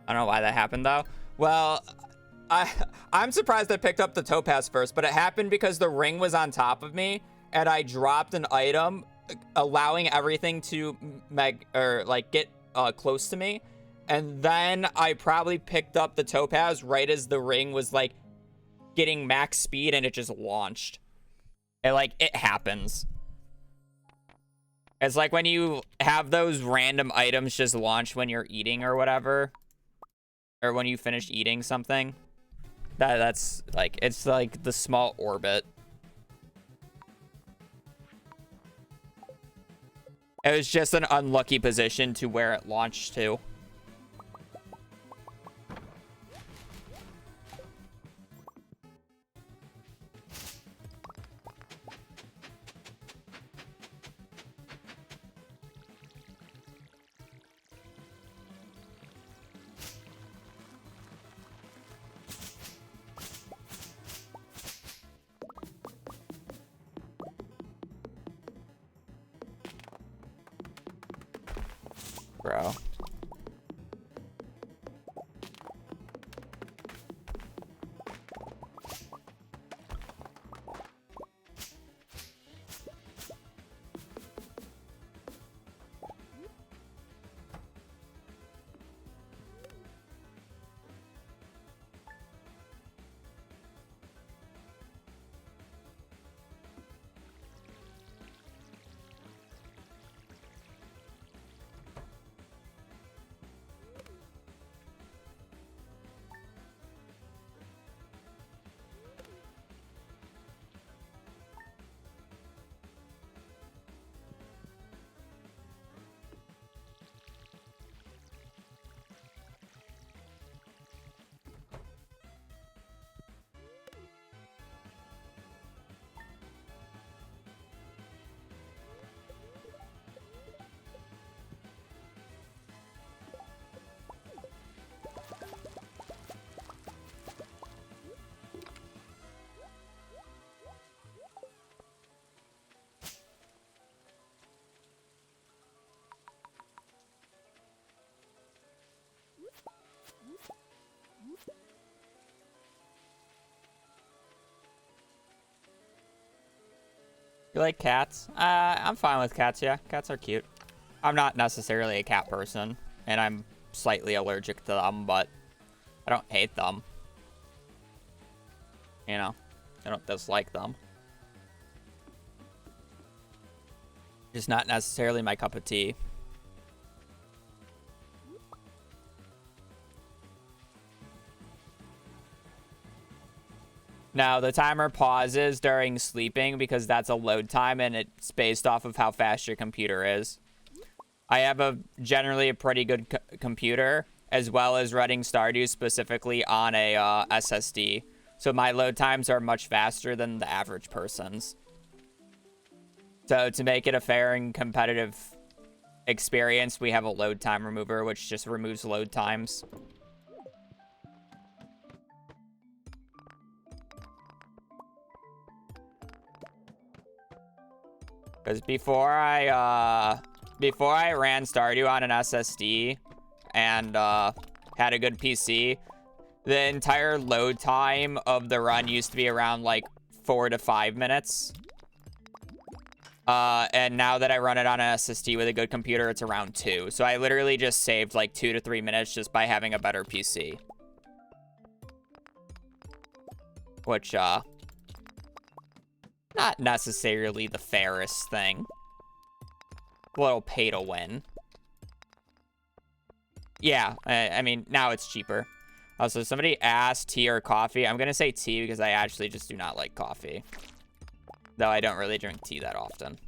I don't know why that happened though. Well, I'm surprised I picked up the topaz first, but it happened because the ring was on top of me and I dropped an item, allowing everything to get close to me. And then I probably picked up the topaz right as the ring was like getting max speed and it just launched. It happens. It's like when you have those random items just launch when you're eating or whatever. Or when you finish eating something. That's like, it's like the small orbit. It was just an unlucky position to where it launched to. Bro. You like cats? I'm fine with cats, yeah. Cats are cute. I'm not necessarily a cat person, and I'm slightly allergic to them, but I don't hate them. You know, I don't dislike them. Just not necessarily my cup of tea. Now, the timer pauses during sleeping because that's a load time and it's based off of how fast your computer is. I have generally a pretty good computer, as well as running Stardew specifically on a SSD. So my load times are much faster than the average person's. So to make it a fair and competitive experience, we have a load time remover, which just removes load times. Because before I ran Stardew on an SSD and had a good PC, the entire load time of the run used to be around like 4 to 5 minutes. And now that I run it on an SSD with a good computer, it's around 2. So I literally just saved like 2 to 3 minutes just by having a better PC. Which, not necessarily the fairest thing. A little pay to win. Yeah, I mean, now it's cheaper. Also, somebody asked tea or coffee. I'm going to say tea because I actually just do not like coffee. Though I don't really drink tea that often.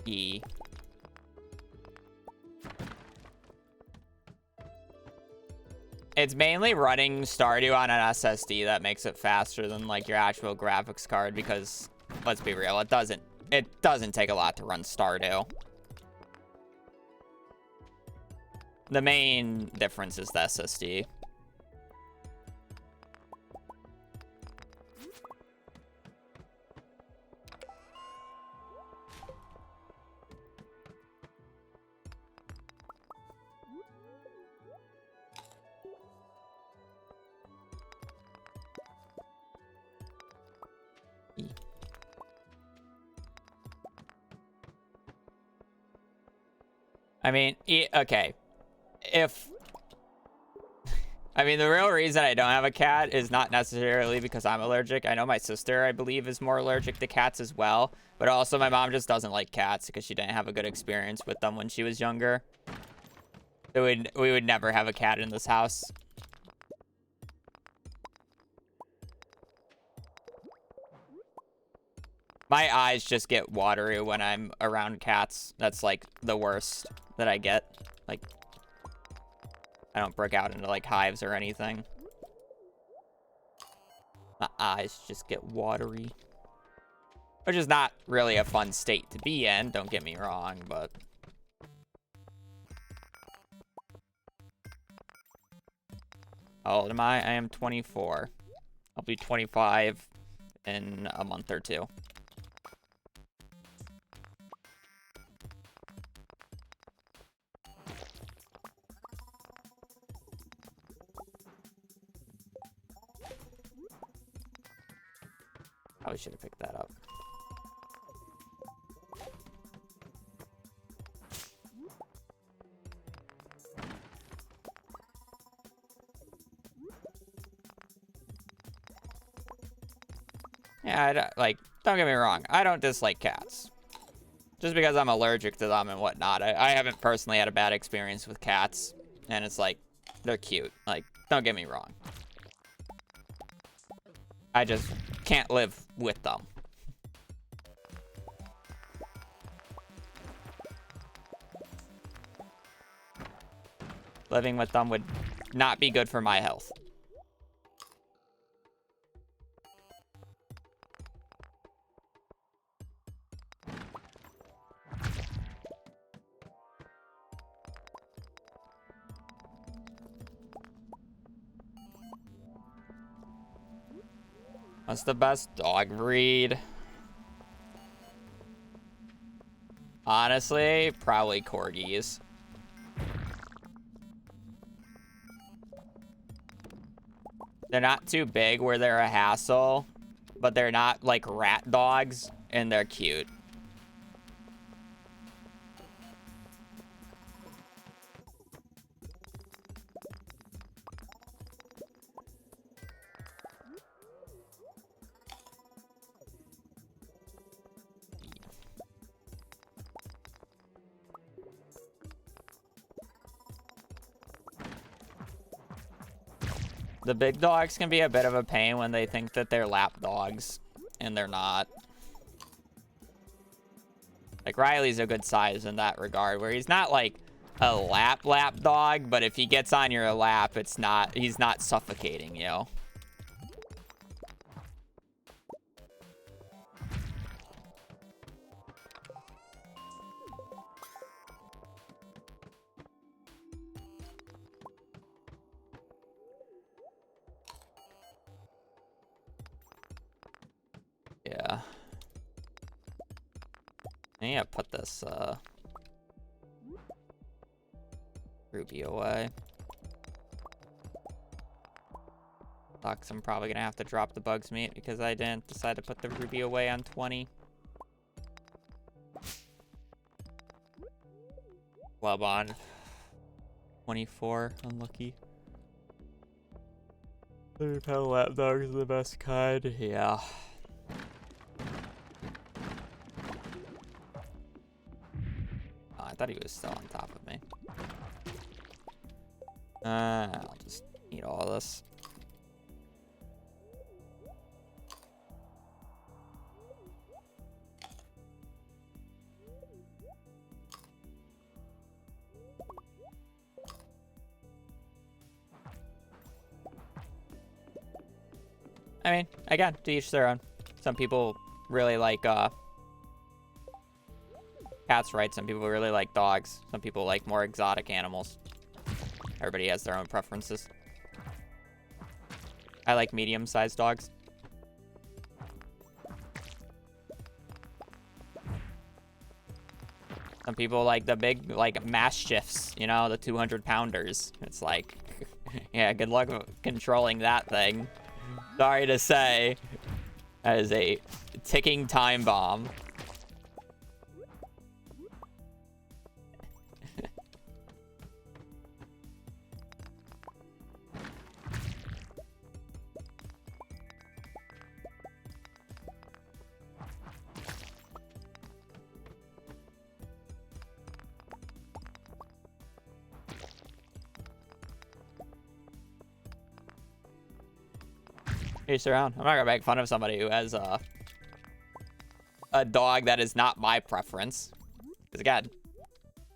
E. It's mainly running Stardew on an SSD that makes it faster than like your actual graphics card because let's be real, it doesn't take a lot to run Stardew. The main difference is the SSD. I mean, okay. I mean, the real reason I don't have a cat is not necessarily because I'm allergic. I know my sister, I believe, is more allergic to cats as well. But also, my mom just doesn't like cats because she didn't have a good experience with them when she was younger. We would never have a cat in this house. My eyes just get watery when I'm around cats. That's like the worst that I get. Like, I don't break out into like hives or anything. My eyes just get watery. Which is not really a fun state to be in, don't get me wrong, but... How old am I? I am 24. I'll be 25 in a month or two. Probably should have picked that up. Yeah, don't get me wrong. I don't dislike cats. Just because I'm allergic to them and whatnot. I haven't personally had a bad experience with cats. And it's like, they're cute. Like, don't get me wrong. I just can't live with them. Living with them would not be good for my health. What's the best dog breed? Honestly, probably corgis. They're not too big where they're a hassle, but they're not like rat dogs, and they're cute. The big dogs can be a bit of a pain when they think that they're lap dogs, and they're not. Like, Riley's a good size in that regard, where he's not like a lap dog, but if he gets on your lap, he's not suffocating you. Yeah. I need to put this, ruby away. Sucks, I'm probably gonna have to drop the bugs meat because I didn't decide to put the ruby away on 20. Club on 24, unlucky. 100-pound lap dogs are the best kind, yeah. Oh, I thought he was still on top of me. I'll just eat all this. I mean, again, to each their own. Some people really like cats, right? Some people really like dogs. Some people like more exotic animals. Everybody has their own preferences. I like medium-sized dogs. Some people like the big, like, mastiffs, you know, the 200-pounders. It's like, yeah, good luck controlling that thing. Sorry to say. That is a ticking time bomb. Chase around. I'm not gonna make fun of somebody who has a dog that is not my preference. Because again,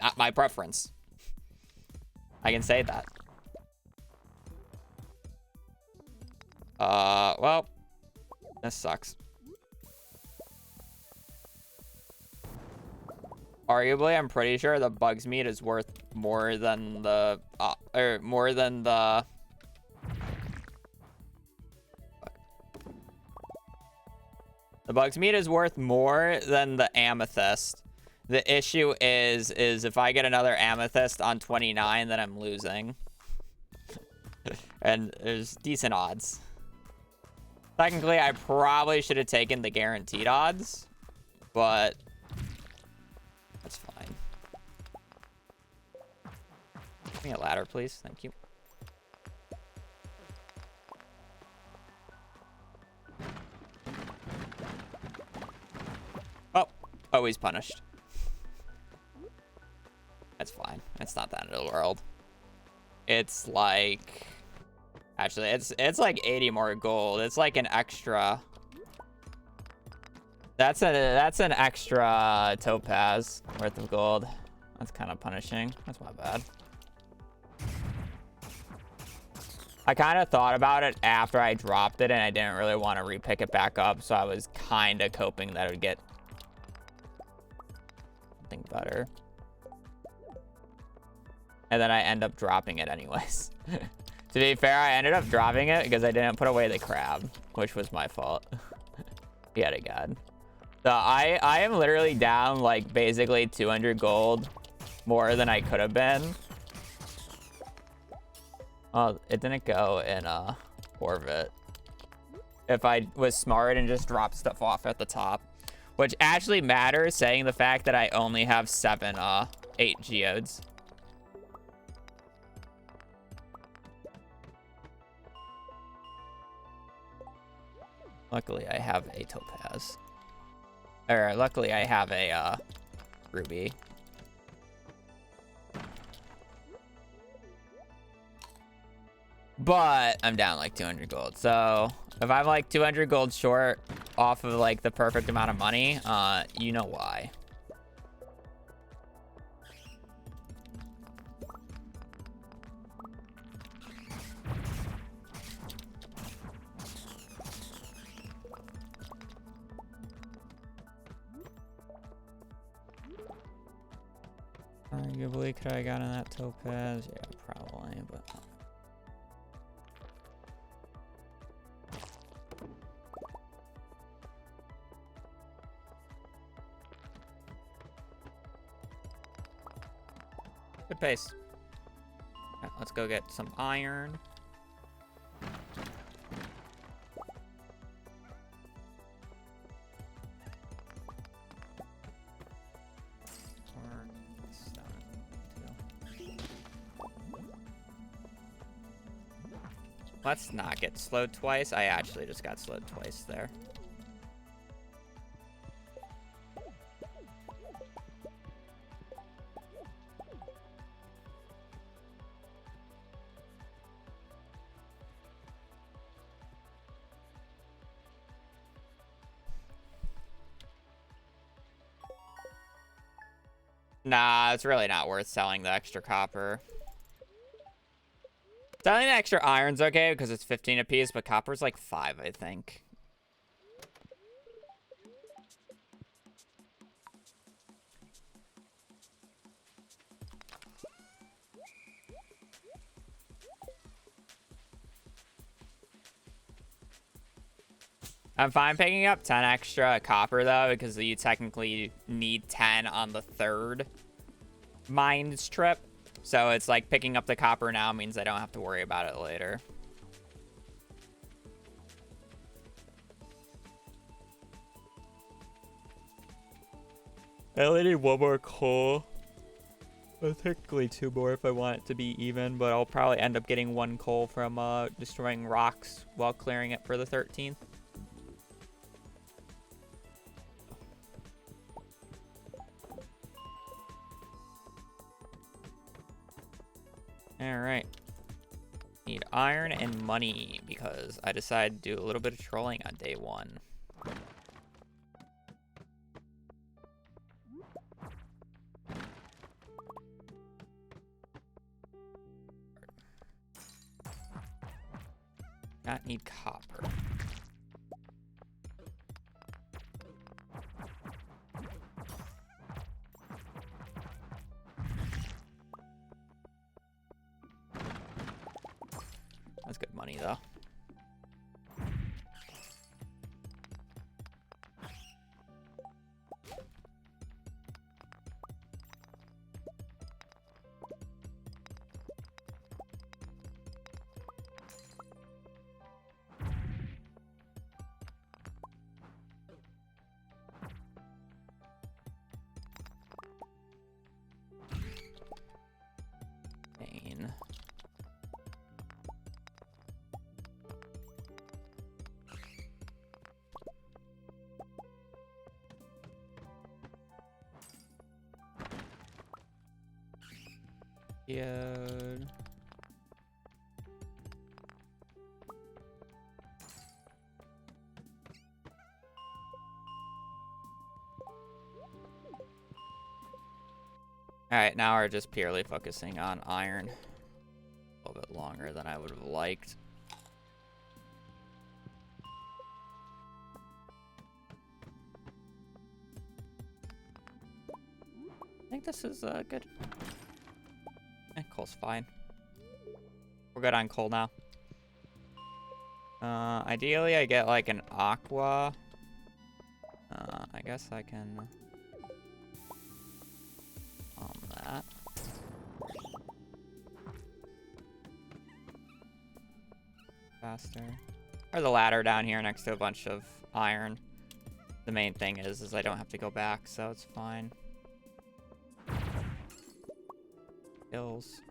not my preference. I can say that. Well, this sucks. Arguably, I'm pretty sure the bug's meat is worth more than the, the bug's meat is worth more than the amethyst. The issue is if I get another amethyst on 29, then I'm losing. And there's decent odds. Technically, I probably should have taken the guaranteed odds, but that's fine. Give me a ladder, please. Thank you. Oh, always punished. That's fine. It's not that end of the world. It's like... Actually, it's like 80 more gold. It's like an extra... That's an extra topaz worth of gold. That's kind of punishing. That's not bad. I kind of thought about it after I dropped it, and I didn't really want to repick it back up, so I was kind of hoping that it would get something better. And then I end up dropping it anyways. To be fair, I ended up dropping it because I didn't put away the crab, which was my fault. Yet again. So I am literally down like basically 200 gold more than I could have been. Oh, it didn't go in Orbit. If I was smart and just dropped stuff off at the top, which actually matters, saying the fact that I only have 8 geodes. Luckily, I have a topaz. Or, luckily, I have a ruby. But I'm down like 200 gold. So if I'm like 200 gold short off of like the perfect amount of money, you know why. Arguably, could I gotten that topaz? Yeah, probably, but... Good pace. Right, let's go get some iron. Let's not get slowed twice. I actually just got slowed twice there. Nah, it's really not worth selling the extra copper. Selling the extra iron's okay because it's 15 apiece, but copper's like 5, I think. I'm fine picking up 10 extra copper, though, because you technically need 10 on the 3rd mines trip. So it's like picking up the copper now means I don't have to worry about it later. I only need 1 more coal. Well, technically 2 more if I want it to be even, but I'll probably end up getting 1 coal from destroying rocks while clearing it for the 13th. Alright. Need iron and money because I decided to do a little bit of trolling on day 1. Not need copper. That's good money, though. Pain. Yeah. Alright, now we're just purely focusing on iron. A little bit longer than I would have liked. I think this is good. Coal's fine. We're good on coal now. Ideally, I get like an aqua. I guess I can that. Faster. There's a ladder down here next to a bunch of iron. The main thing is I don't have to go back, so it's fine. Kills.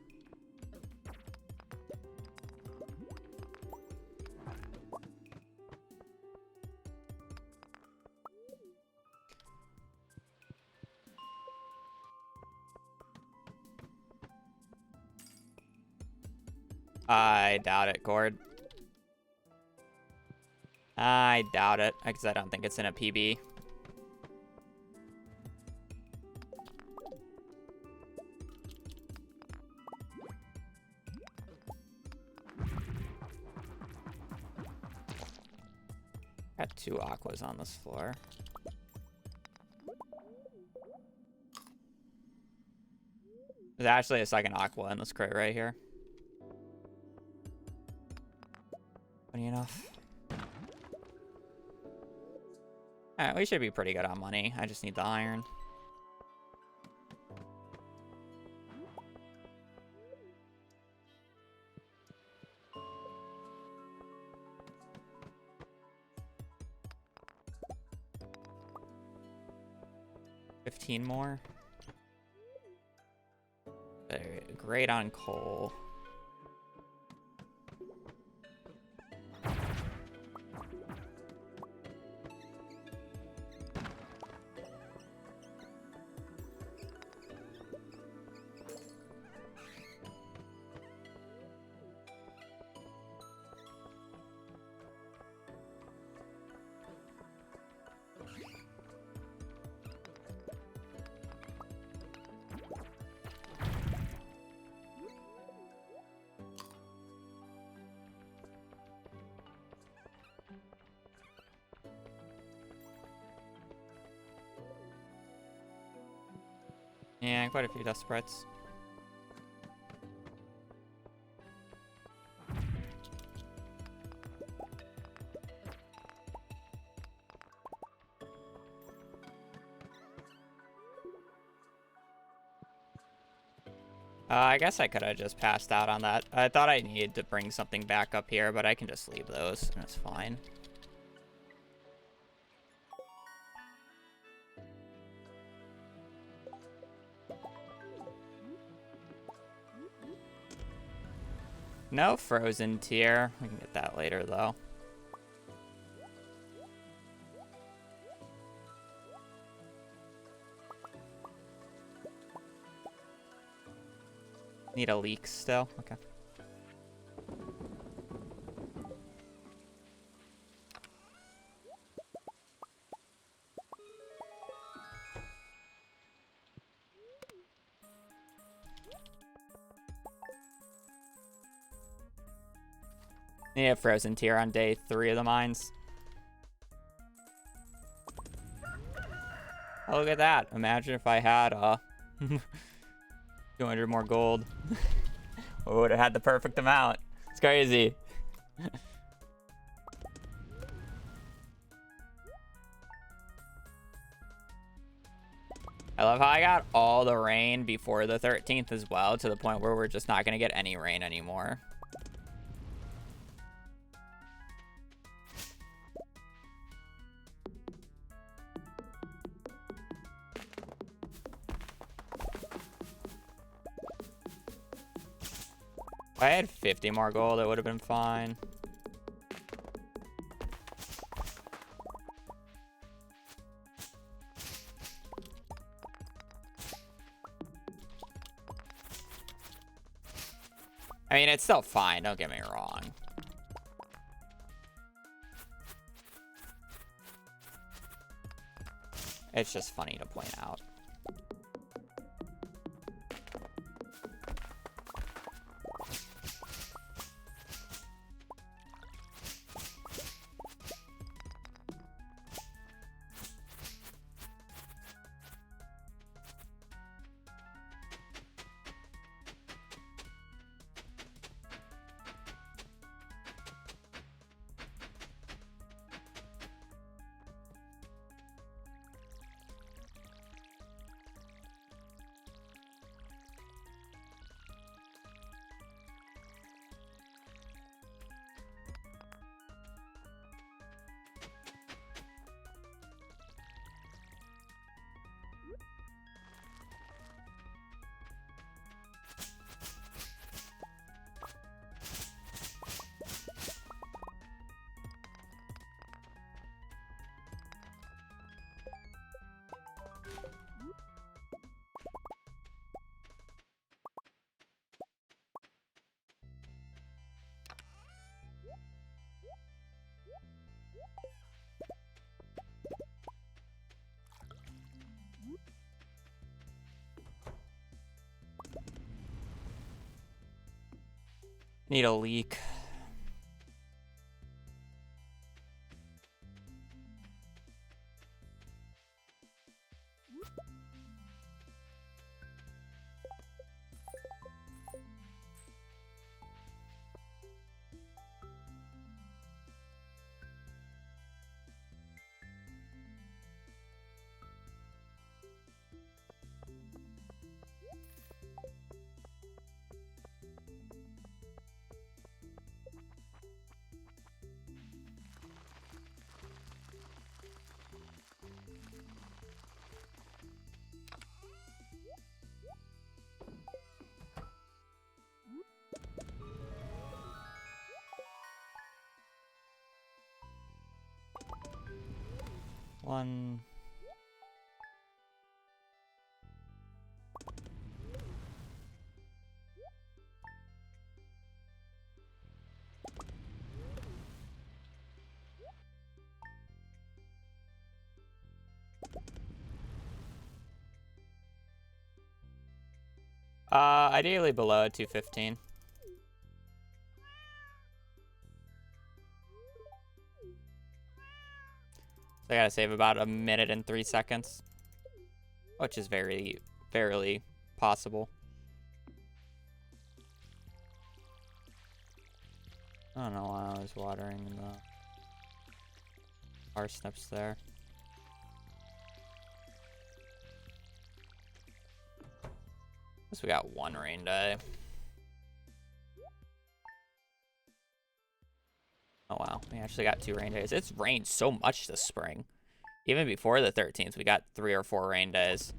I doubt it, Gord. I doubt it, because I don't think it's in a PB. Got 2 aquas on this floor. There's actually a second aqua in this crate right here. Funny enough. Alright, we should be pretty good on money. I just need the iron. $15 more. Very great on coal. Yeah, quite a few dust sprites. I guess I could have just passed out on that. I thought I needed to bring something back up here, but I can just leave those, and it's fine. No frozen tier. We can get that later, though. Need a leak still? Okay. Need a frozen tier on day 3 of the mines. Oh, look at that. Imagine if I had 200 more gold. We would have had the perfect amount. It's crazy. I love how I got all the rain before the 13th as well, to the point where we're just not going to get any rain anymore. If I had 50 more gold, it would have been fine. I mean, it's still fine, don't get me wrong. It's just funny to point out. Need a leak. One. Ideally below 215. So I gotta save about 1 minute and 3 seconds, which is very fairly possible. I don't know why I was watering the parsnips there. Guess we got one rain day. Oh wow, we actually got 2 rain days. It's rained so much this spring. Even before the 13th, we got 3 or 4 rain days.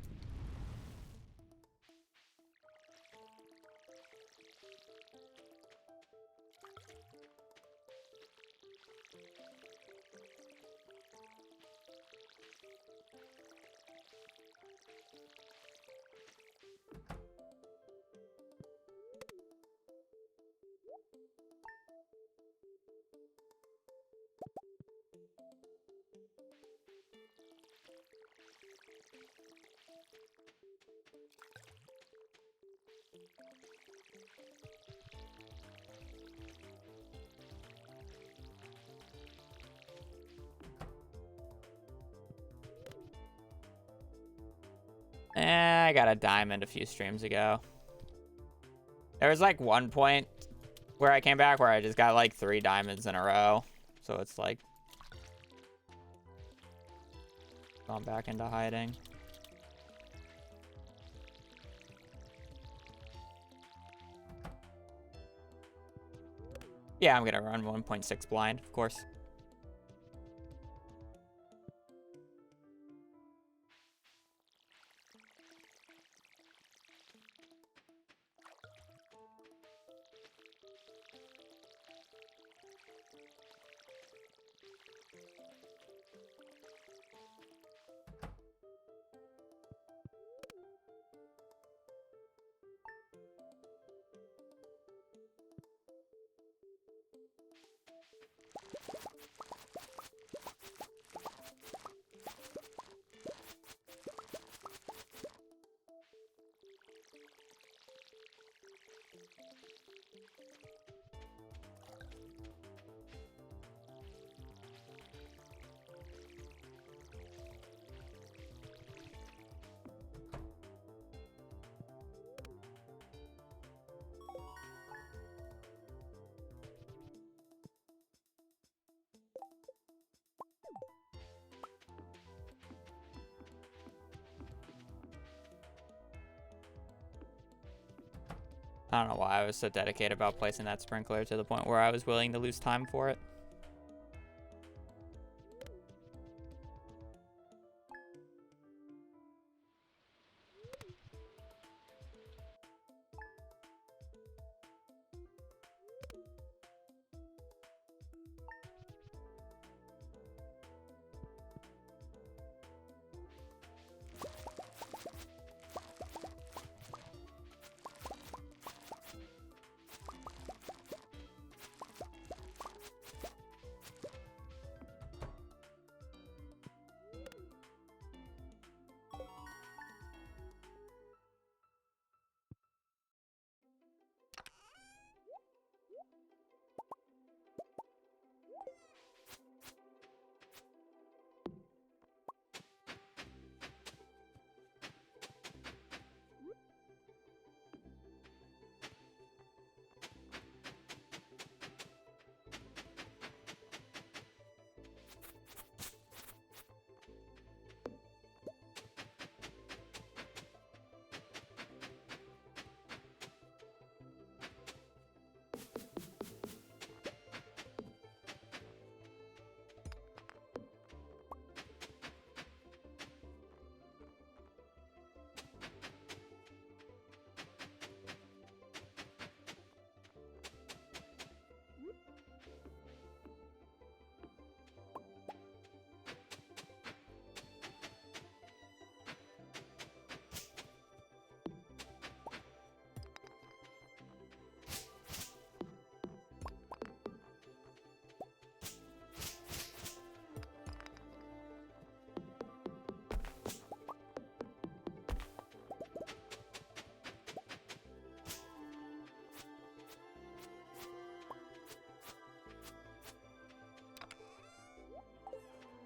I got a diamond a few streams ago. There was like one point where I came back where I just got like 3 diamonds in a row. So it's like gone back into hiding. Yeah, I'm gonna run 1.6 blind, of course. I don't know why I was so dedicated about placing that sprinkler to the point where I was willing to lose time for it.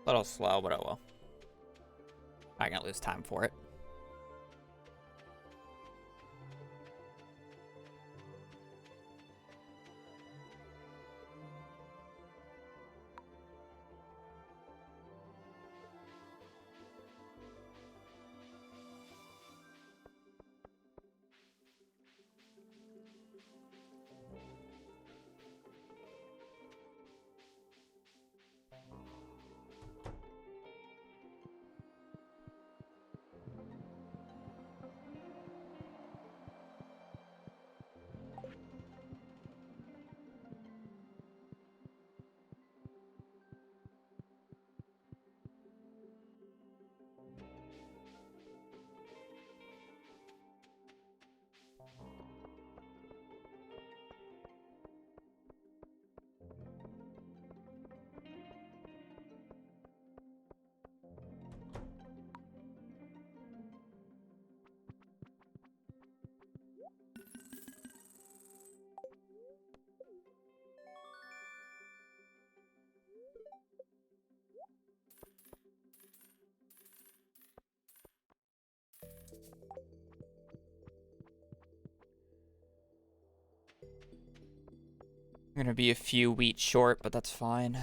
A little slow, but oh well. I can't lose time for it. I'm gonna be a few wheat short, but that's fine.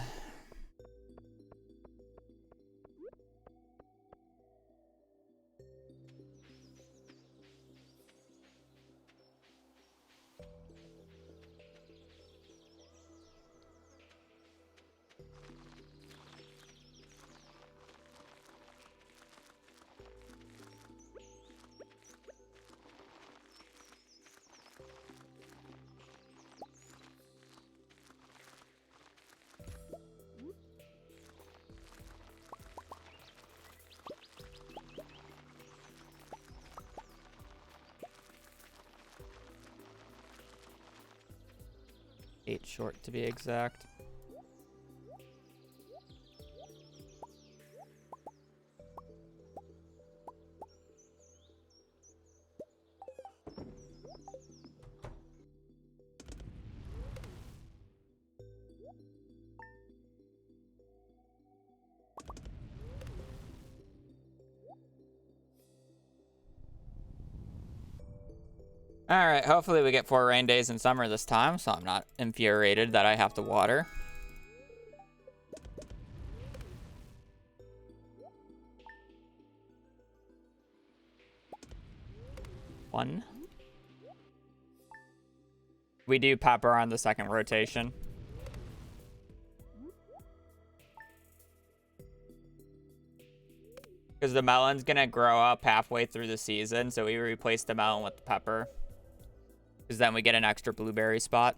Eight short to be exact. Alright, hopefully we get 4 rain days in summer this time, so I'm not infuriated that I have to water. One. We do pepper on the second rotation. Because the melon's gonna grow up halfway through the season, so we replace the melon with the pepper. Because then we get an extra blueberry spot.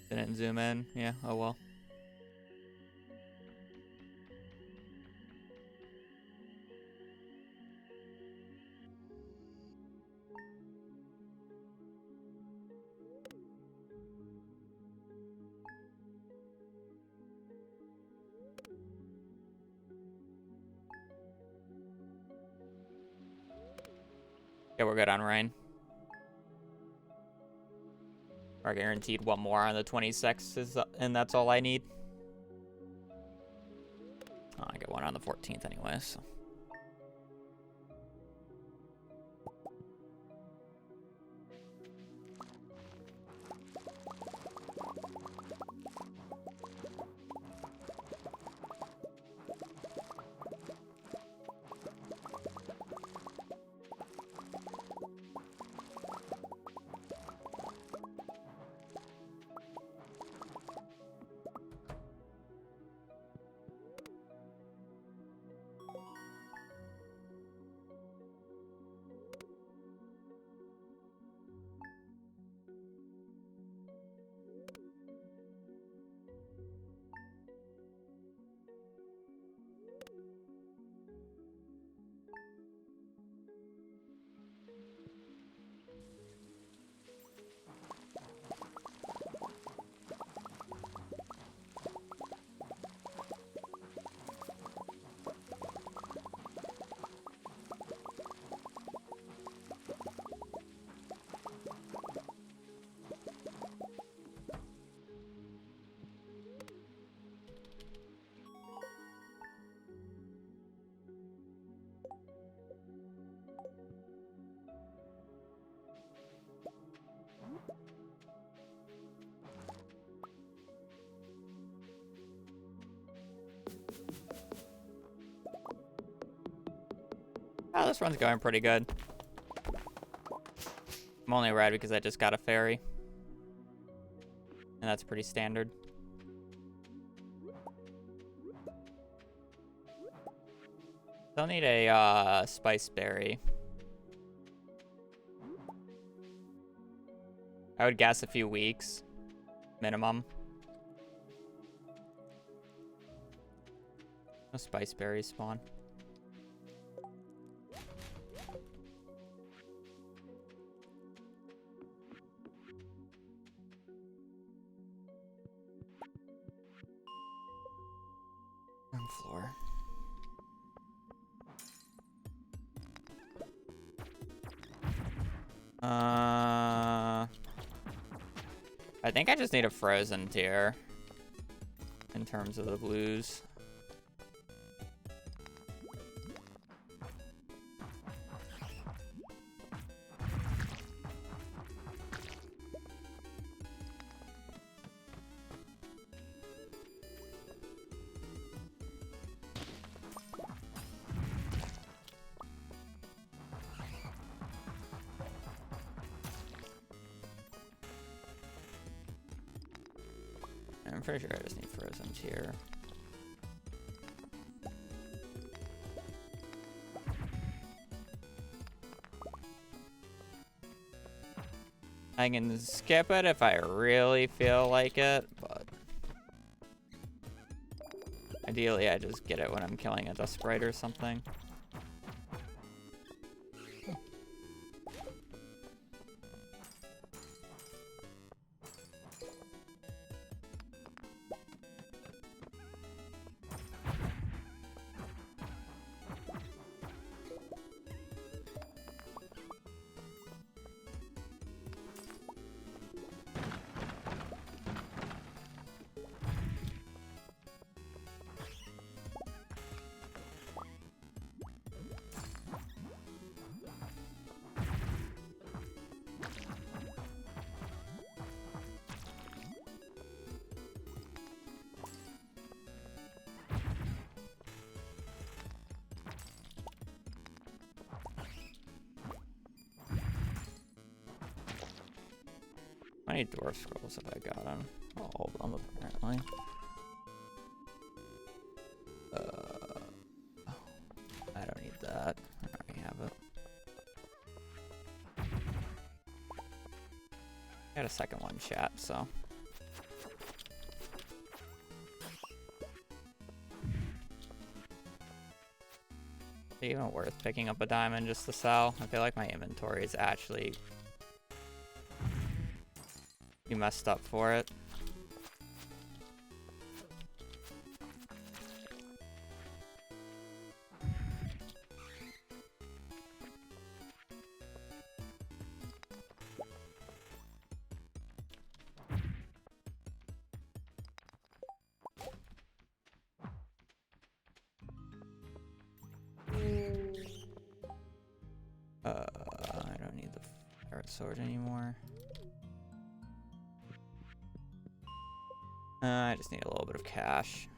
Didn't zoom in. Yeah, oh well. Yeah, we're good on rain. We're guaranteed one more on the 26th, and that's all I need. Oh, I get one on the 14th anyway, so. Oh, this run's going pretty good. I'm only red because I just got a fairy. And that's pretty standard. Still need a spice berry. I would guess a few weeks. Minimum. No spice berries spawn. On floor. I think I just need a frozen tier in terms of the blues. I'm pretty sure I just need frozen tier. I can skip it if I really feel like it, but ideally I just get it when I'm killing a dust sprite or something. How many dwarf scrolls have I got on? All of them, apparently. I don't need that. I already have it. I got a second one chat, so. Is it even worth picking up a diamond just to sell? I feel like my inventory is actually you messed up for it. I don't need the pirate sword anymore. I just need a little bit of cash.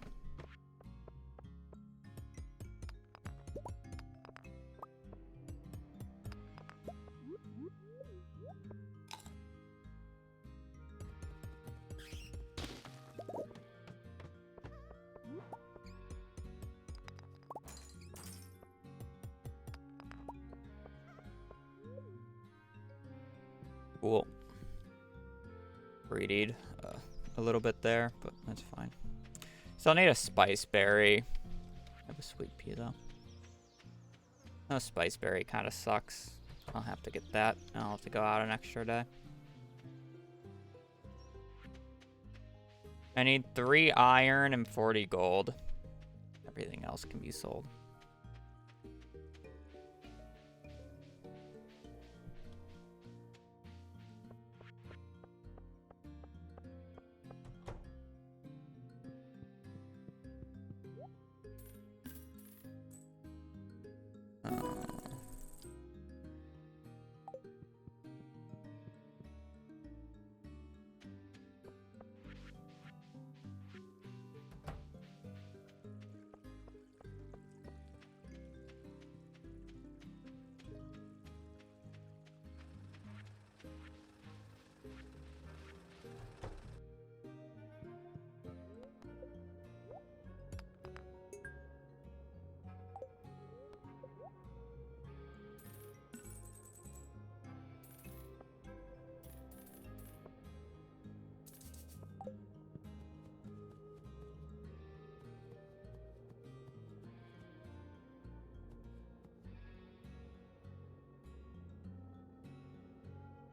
Cool. Greedied a little bit there, but that's fine. Still need a spice berry. I have a sweet pea though. No, spice berry kind of sucks. I'll have to get that. I'll have to go out an extra day. I need 3 iron and 40 gold. Everything else can be sold.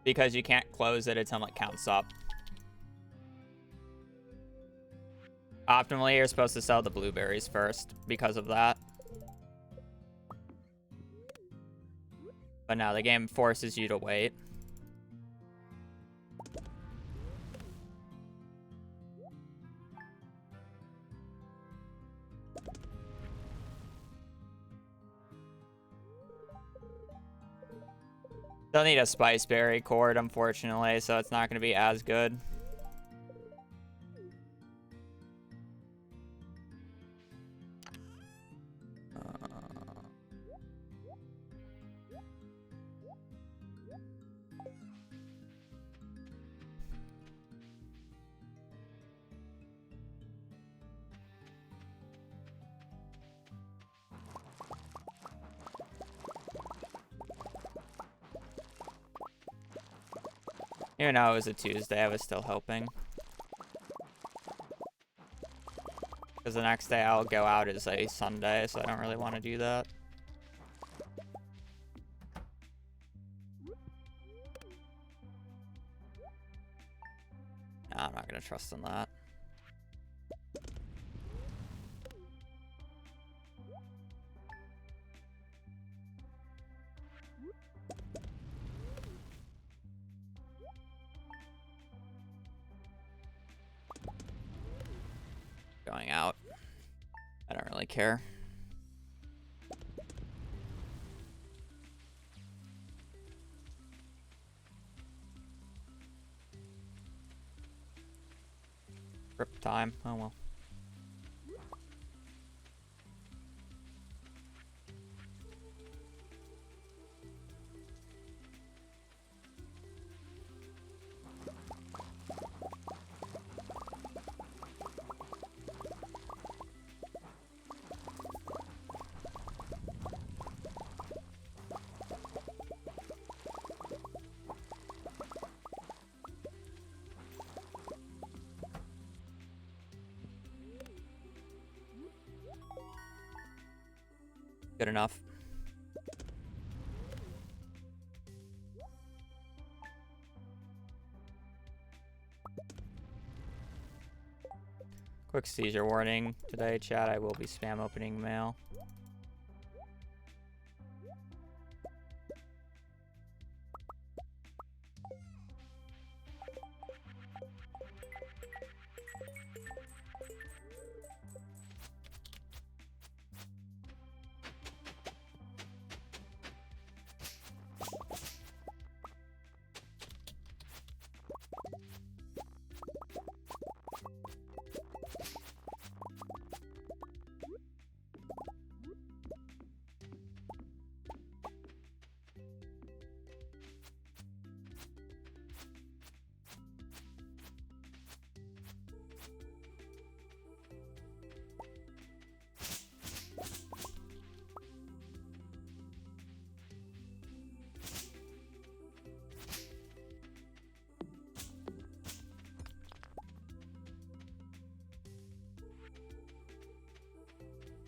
because you can't close it until it counts up. Optimally, you're supposed to sell the blueberries first because of that. But now the game forces you to wait. They'll need a spiceberry cord, unfortunately, so it's not going to be as good. Even though it was a Tuesday, I was still hoping. Because the next day I'll go out is a Sunday, so I don't really want to do that. Nah, I'm not going to trust in that. Going out. I don't really care. Rip time. Oh well. Good enough. Quick seizure warning today, chat. I will be spam opening mail.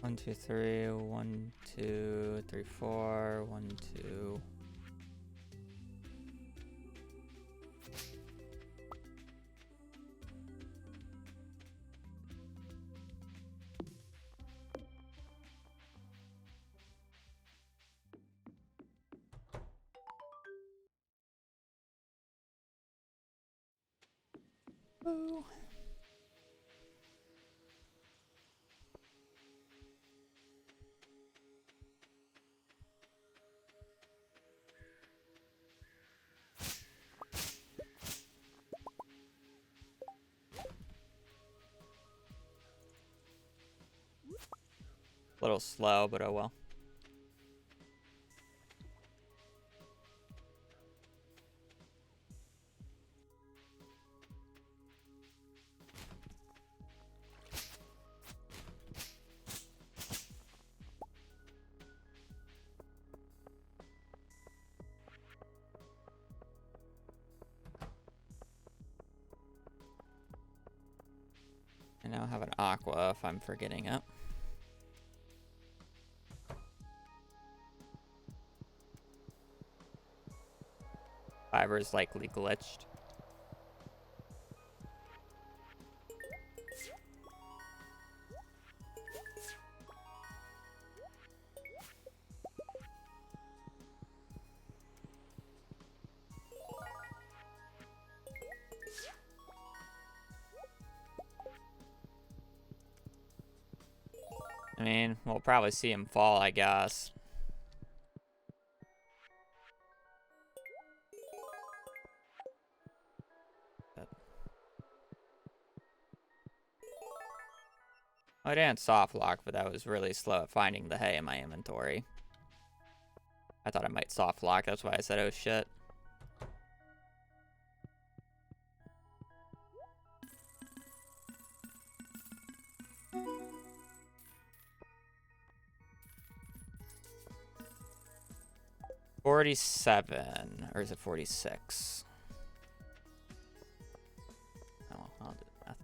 One, two, three, 1, 2, 3, 4, 1, 2. Ooh. A little slow, but oh well. I now have an aqua if I'm forgetting it. server's likely glitched. I mean, we'll probably see him fall, I guess. I didn't soft lock, but that was really slow at finding the hay in my inventory. I thought I might soft lock, that's why I said, oh shit. $47, or is it 46? Oh, I'll do the math.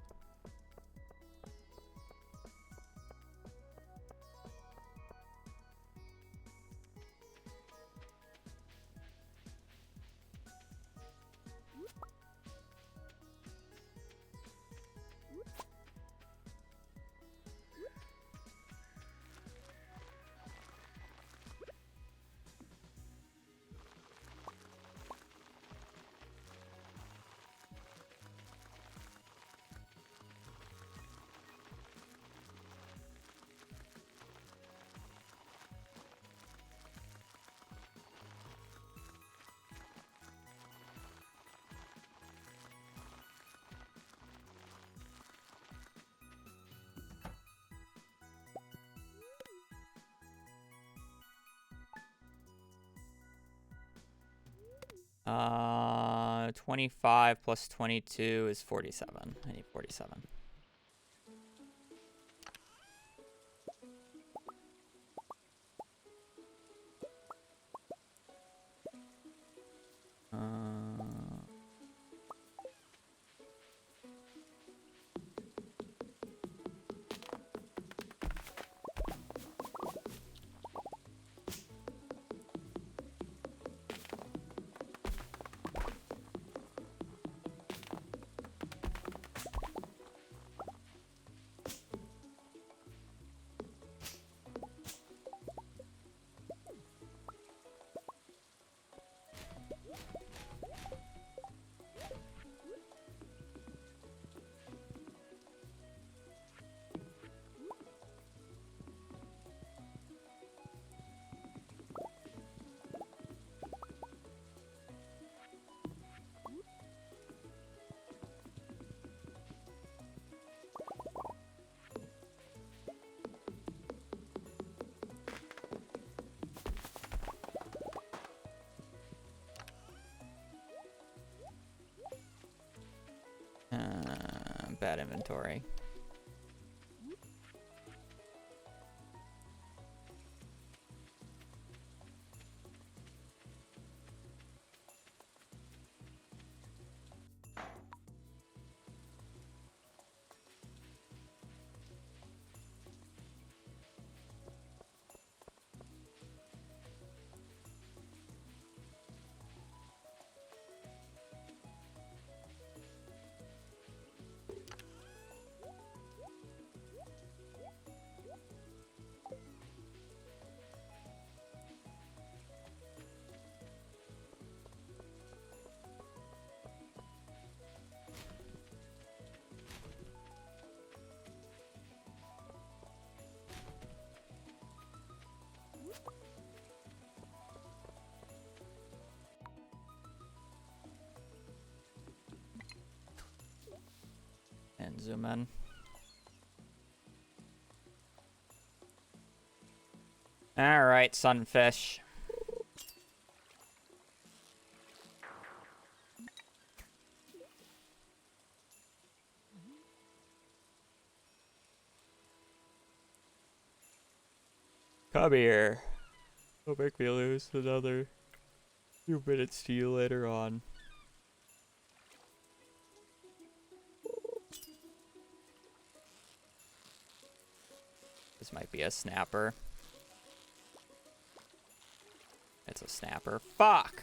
Uh, 25 plus 22 is 47. I need 47. Bad inventory. And zoom in. All right, sunfish. Come here. Don't make me lose another few minutes to you later on. This might be a snapper. It's a snapper. Fuck!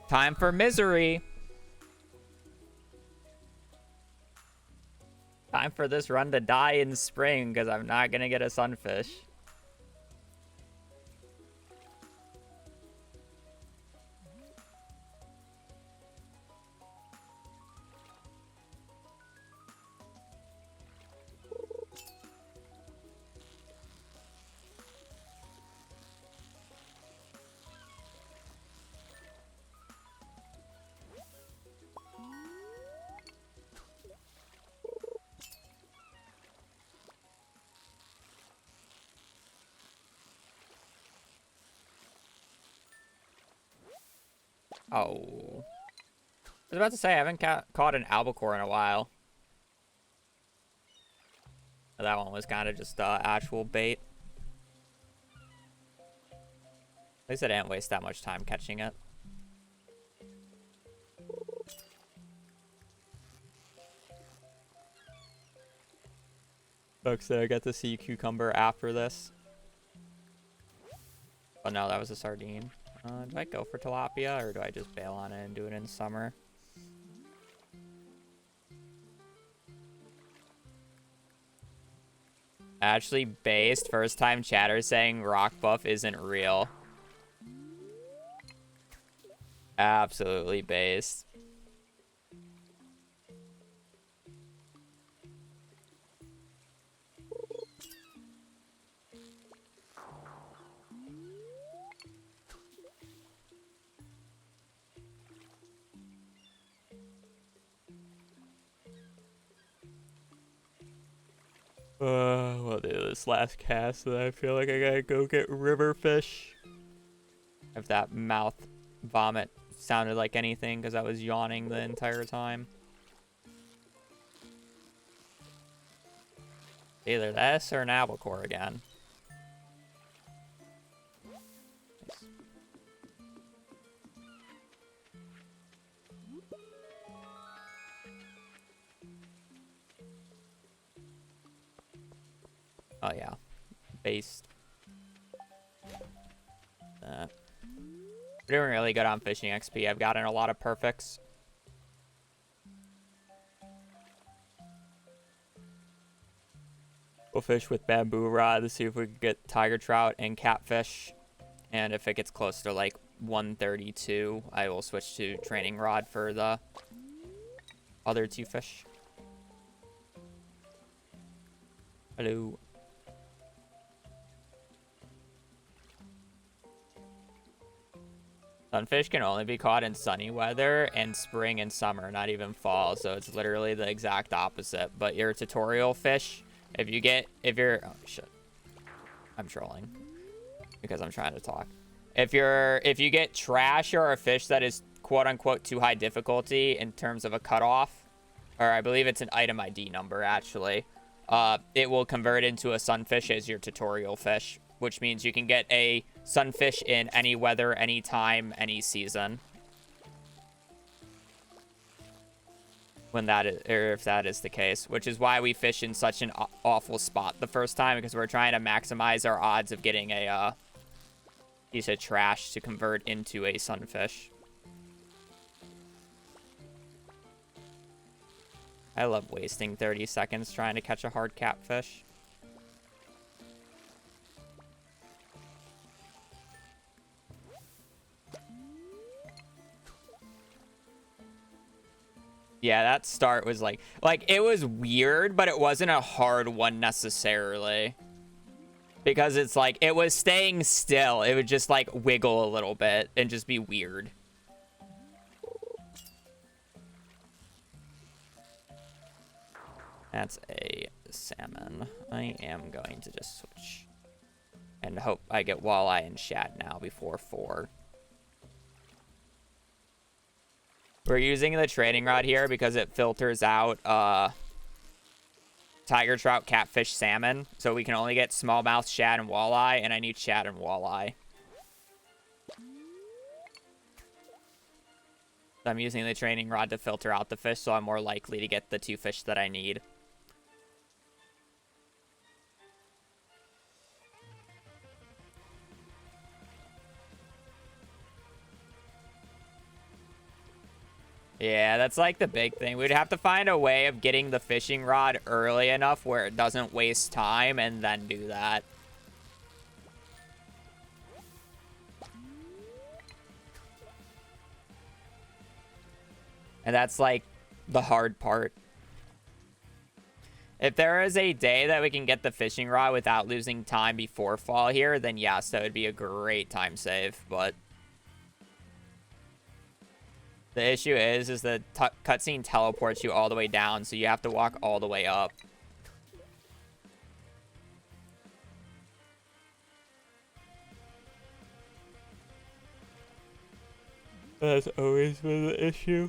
Time for misery. Time for this run to die in spring because I'm not going to get a sunfish. Oh. I was about to say, I haven't caught an albacore in a while. That one was kind of just actual bait. At least I didn't waste that much time catching it. Folks, I get to see cucumber after this. Oh no, that was a sardine. Do I go for tilapia or do I just bail on it and do it in summer? Actually based, first time chatter saying rock buff isn't real. Absolutely based. We'll do this last cast, and I feel like I gotta go get river fish. If that mouth vomit sounded like anything, because I was yawning the entire time. Either this or an albacore again. Nice. Oh yeah, based. We're doing really good on fishing XP. I've gotten a lot of perfects. We'll fish with bamboo rod to see if we can get tiger trout and catfish. And if it gets close to like 132, I will switch to training rod for the other two fish. Hello. Sunfish can only be caught in sunny weather and spring and summer, not even fall. So it's literally the exact opposite. But your tutorial fish, if you're, oh shit, I'm trolling because I'm trying to talk. If you get trash or a fish that is quote unquote too high difficulty in terms of a cutoff, or I believe it's an item ID number actually, it will convert into a sunfish as your tutorial fish, which means you can get a sunfish in any weather, any time, any season. When that is, or if that is the case, which is why we fish in such an awful spot the first time, because we're trying to maximize our odds of getting a piece of trash to convert into a sunfish. I love wasting 30 seconds trying to catch a hard catfish. Yeah, that start was like it was weird, but it wasn't a hard one necessarily. Because it's like, it was staying still. It would just like wiggle a little bit and just be weird. That's a salmon. I am going to just switch. And hope I get walleye and shad now before 4. We're using the training rod here because it filters out tiger trout, catfish, salmon. So we can only get smallmouth, shad, and walleye, and I need shad and walleye. So I'm using the training rod to filter out the fish, so I'm more likely to get the 2 fish that I need. Yeah, that's like the big thing. We'd have to find a way of getting the fishing rod early enough where it doesn't waste time and then do that. And that's like the hard part. If there is a day that we can get the fishing rod without losing time before fall here, then yes, that would be a great time save. But the issue is the cutscene teleports you all the way down, so you have to walk all the way up. That's always been the issue.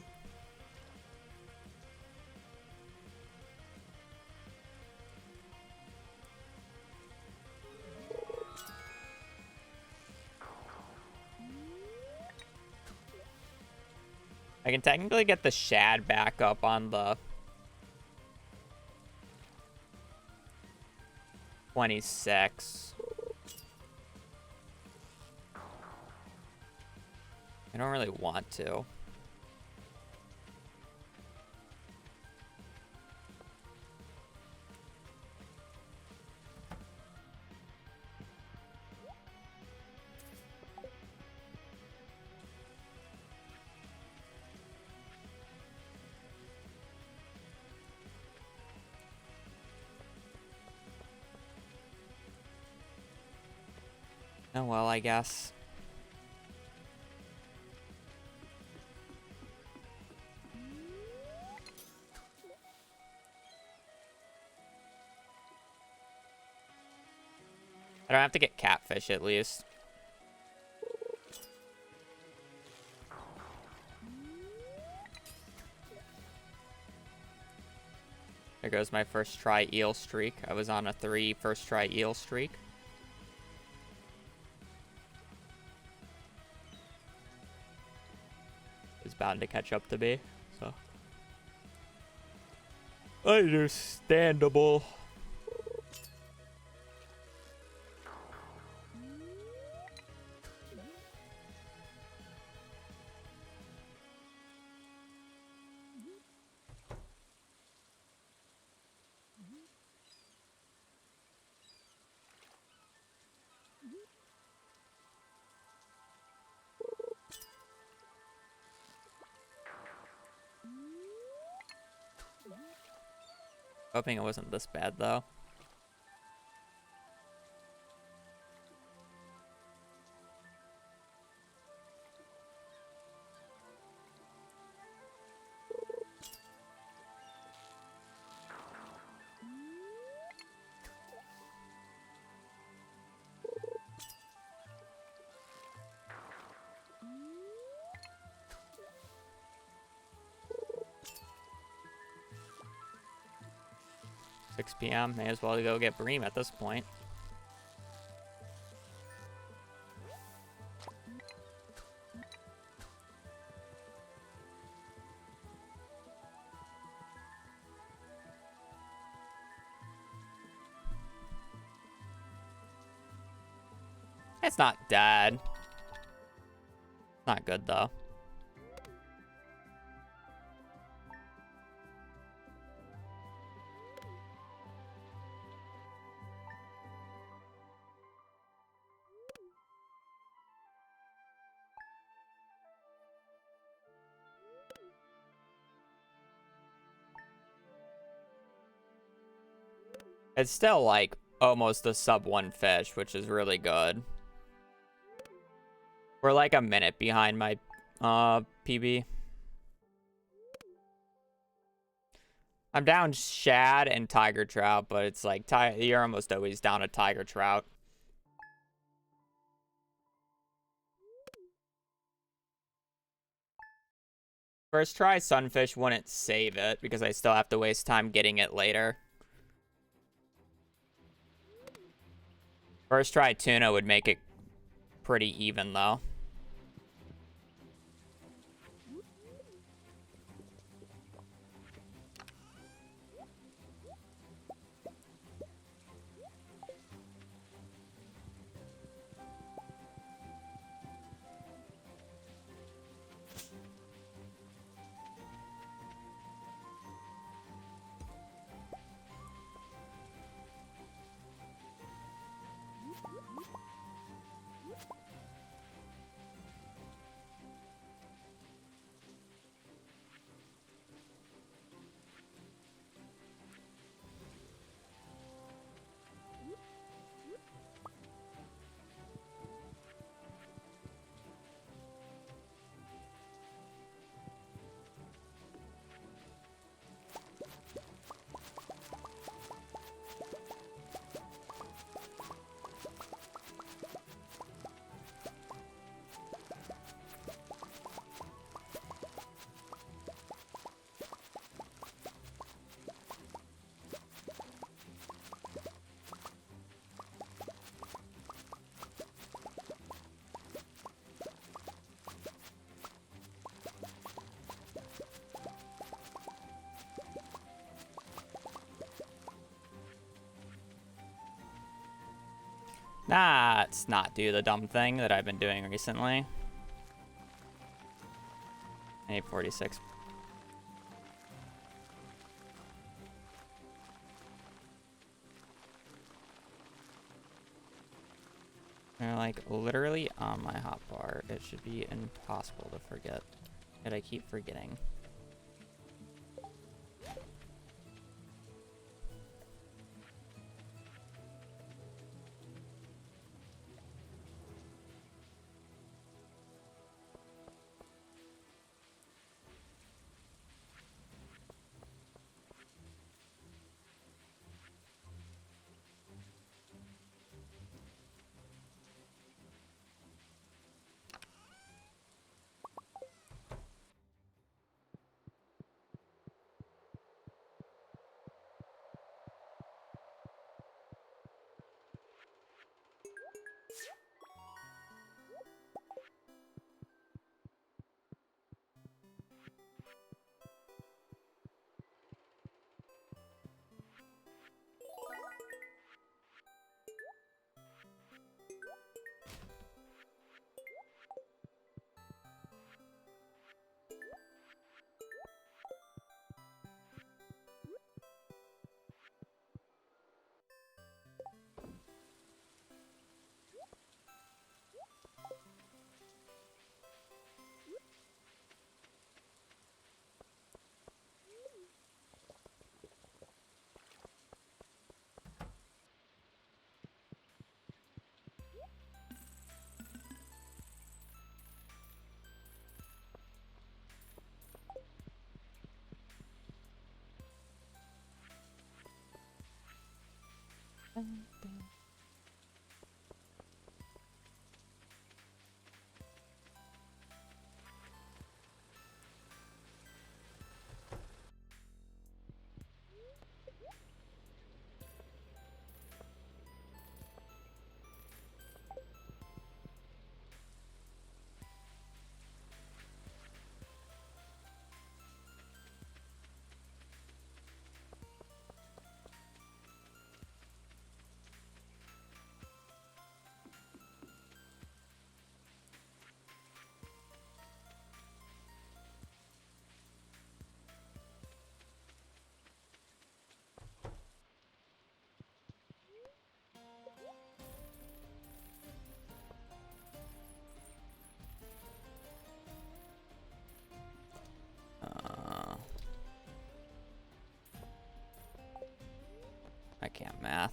I can technically get the shad back up on the 26. I don't really want to. Oh well, I guess. I don't have to get catfish at least. There goes my first try eel streak. I was on a 3 first try eel streak. It's bound to catch up to me, so. Understandable. Hoping it wasn't this bad, though. PM. May as well go get Bream at this point. It's not dead. Not good, though. It's still like almost a sub 1 fish, which is really good. We're like a minute behind my PB. I'm down shad and tiger trout, but it's like you're almost always down a tiger trout. First try sunfish wouldn't save it because I still have to waste time getting it later. First try tuna would make it pretty even, though. Let's not do the dumb thing that I've been doing recently. 846. They're like literally on my hotbar. It should be impossible to forget. Yet I keep forgetting. I can't math.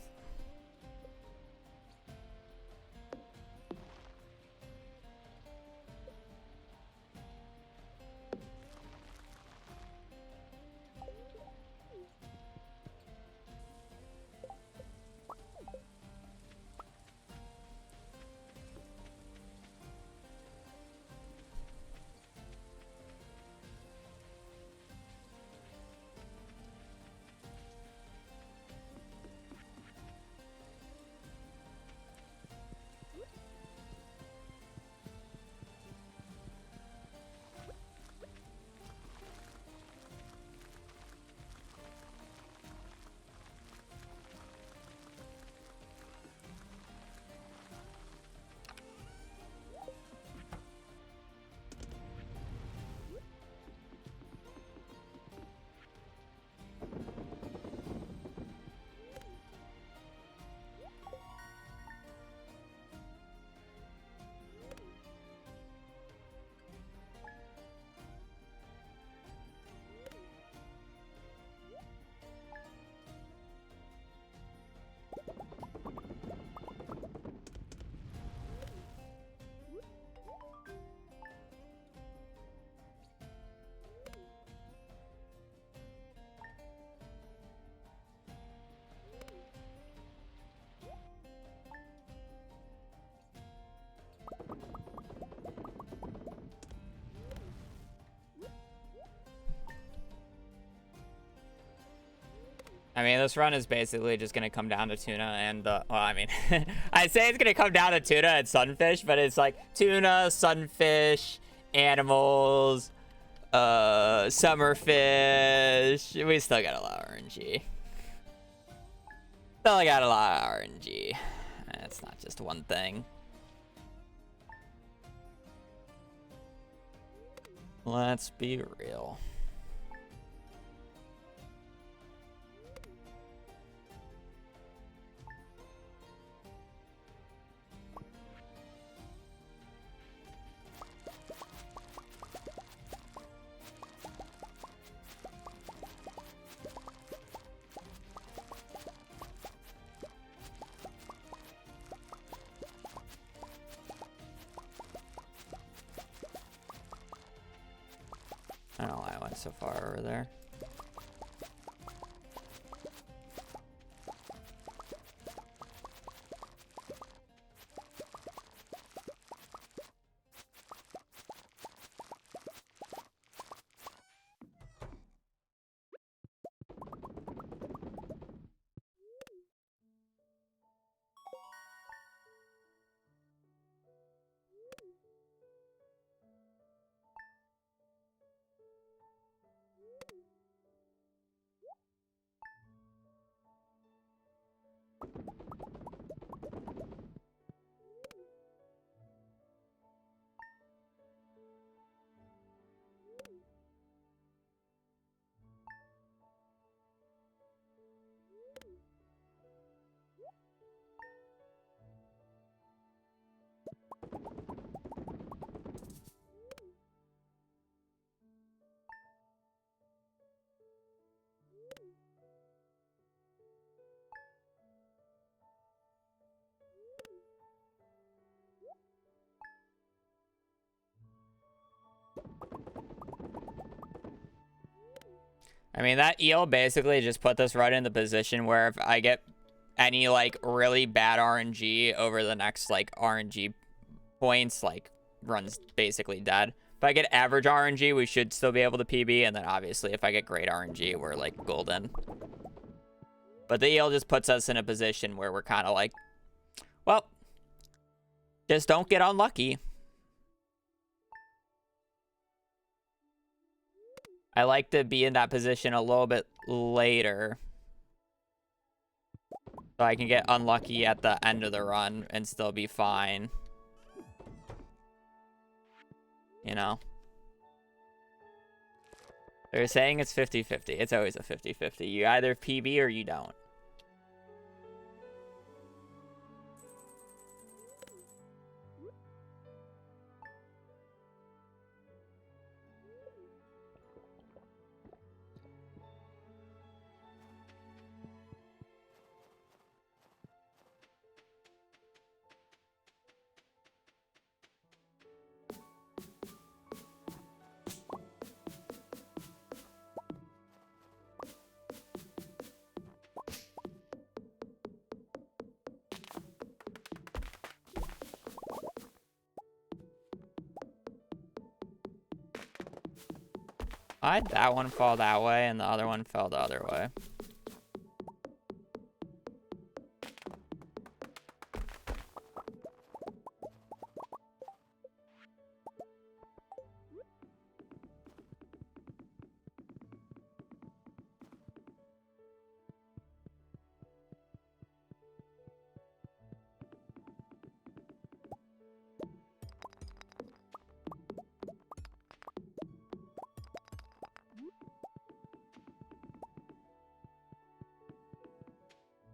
I mean, this run is basically just going to come down to tuna and, well, I mean, I say it's going to come down to tuna and sunfish, but it's like tuna, sunfish, animals, summer fish. We still got a lot of RNG. Still got a lot of RNG. It's not just one thing. Let's be real. I don't know why I went so far over there. I mean, that eel basically just put this right in the position where if I get any, like, really bad RNG over the next, like, RNG points, like, run's basically dead. If I get average RNG, we should still be able to PB, and then obviously if I get great RNG, we're, like, golden. But the eel just puts us in a position where we're kind of like, well, just don't get unlucky. I like to be in that position a little bit later, so I can get unlucky at the end of the run and still be fine. You know? They're saying it's 50-50. It's always a 50-50. You either PB or you don't. Why'd that one fall that way and the other one fell the other way?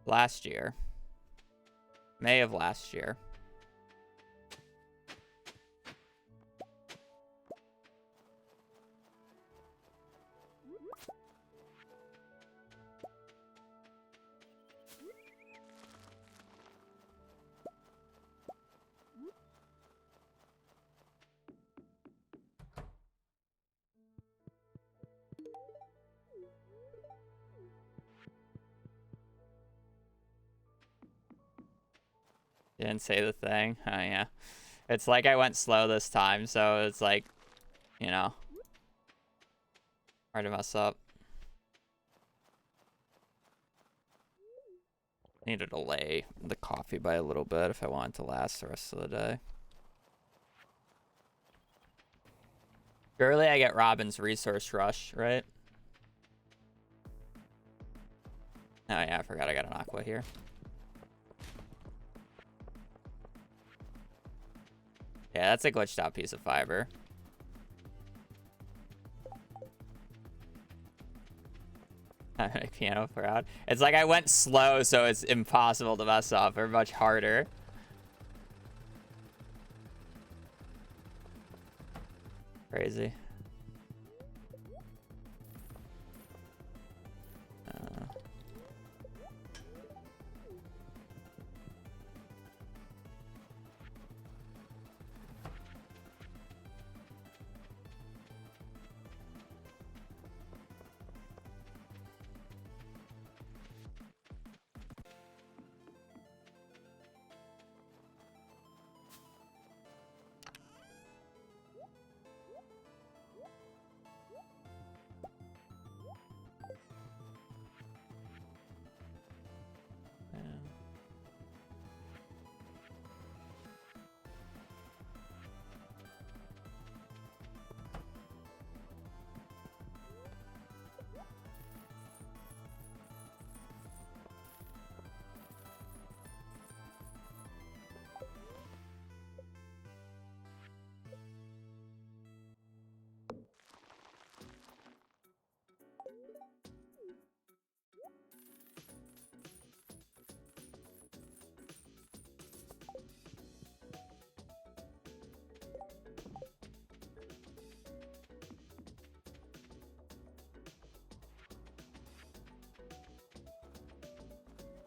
Last year. May of last year. Didn't say the thing. Oh, yeah. It's like I went slow this time, so it's like, you know, hard to mess up. Need to delay the coffee by a little bit if I want it to last the rest of the day. Surely I get Robin's resource rush, right? Oh, yeah, I forgot I got an aqua here. Yeah, that's a glitched out piece of fiber. Piano crowd. It's like I went slow, so it's impossible to mess up, or much harder. Crazy.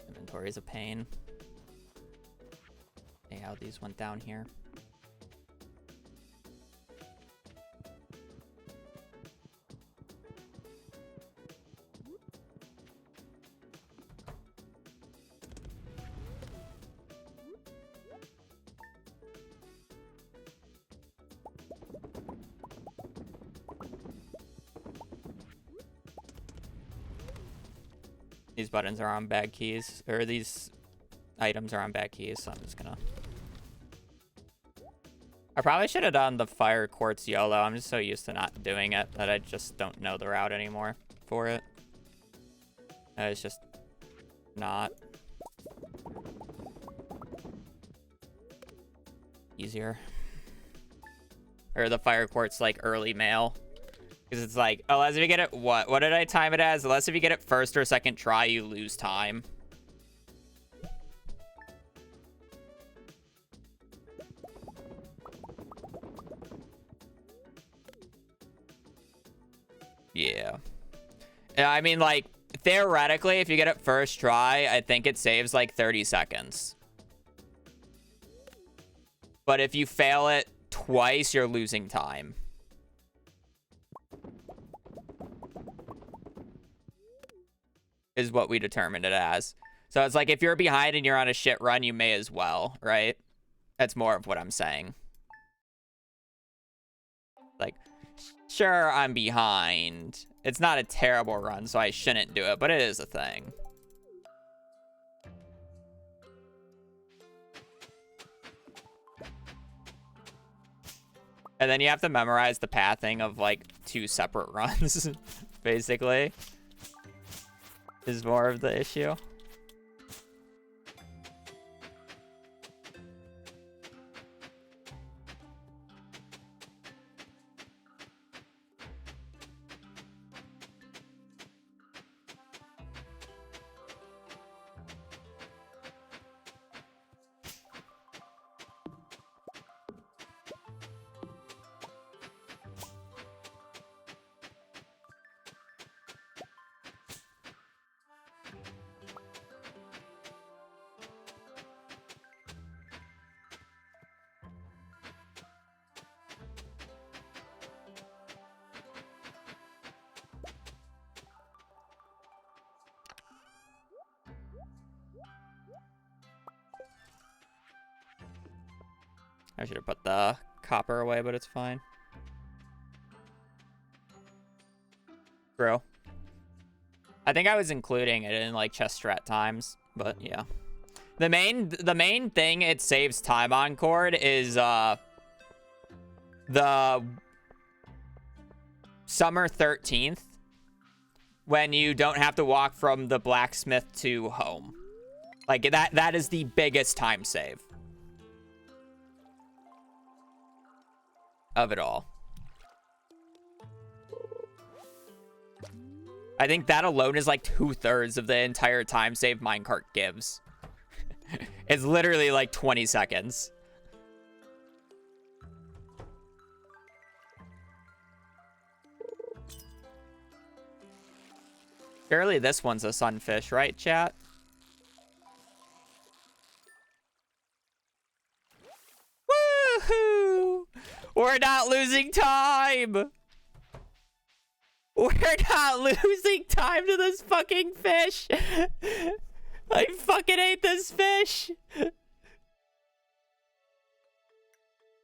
Inventory's a pain. See how these went down here. These buttons are on bad keys, or these items are on bad keys, so I'm just gonna... I probably should have done the fire quartz YOLO. I'm just so used to not doing it that I just don't know the route anymore for it. It's just not easier. Or the fire quartz like early mail. Because it's like, unless if you get it, what did I time it as? Unless if you get it first or second try, you lose time. Yeah. I mean, like, theoretically, if you get it first try, I think it saves like 30 seconds. But if you fail it twice, you're losing time. Is what we determined it as. So it's like, if you're behind and you're on a shit run, you may as well, right? That's more of what I'm saying. Like, sure, I'm behind. It's not a terrible run, so I shouldn't do it, but it is a thing. And then you have to memorize the pathing of, like, 2 separate runs, basically. Is more of the issue. I should have put the copper away, but it's fine. True. I think I was including it in like chest strat times, but yeah. The main thing it saves time on Cord is the summer 13th, when you don't have to walk from the blacksmith to home. Like that is the biggest time save. of it all. I think that alone is like 2/3 of the entire time save minecart gives. It's literally like 20 seconds. Surely this one's a sunfish, right, chat? Woohoo! We're not losing time! We're not losing time to this fucking fish! I fucking hate this fish!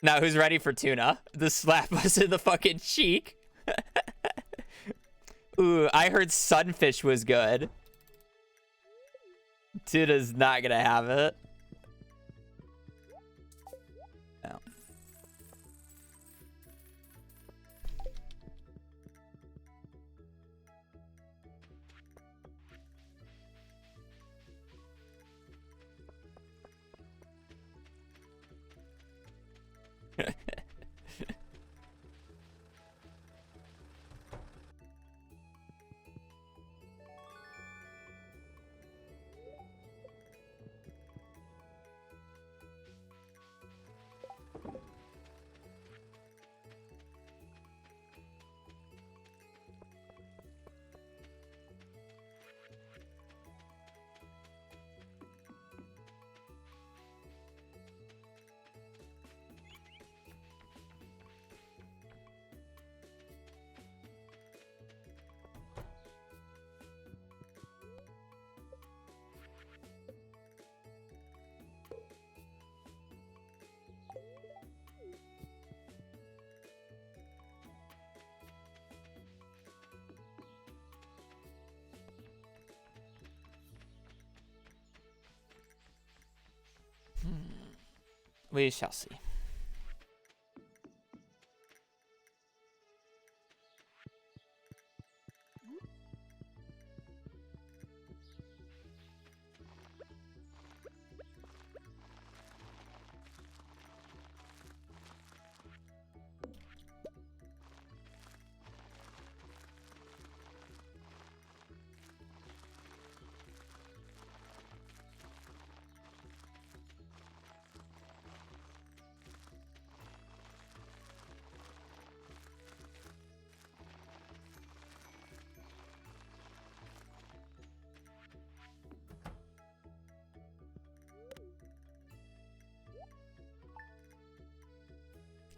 Now who's ready for tuna? To slap us in the fucking cheek? Ooh, I heard sunfish was good. Tuna's not gonna have it. No. We shall see.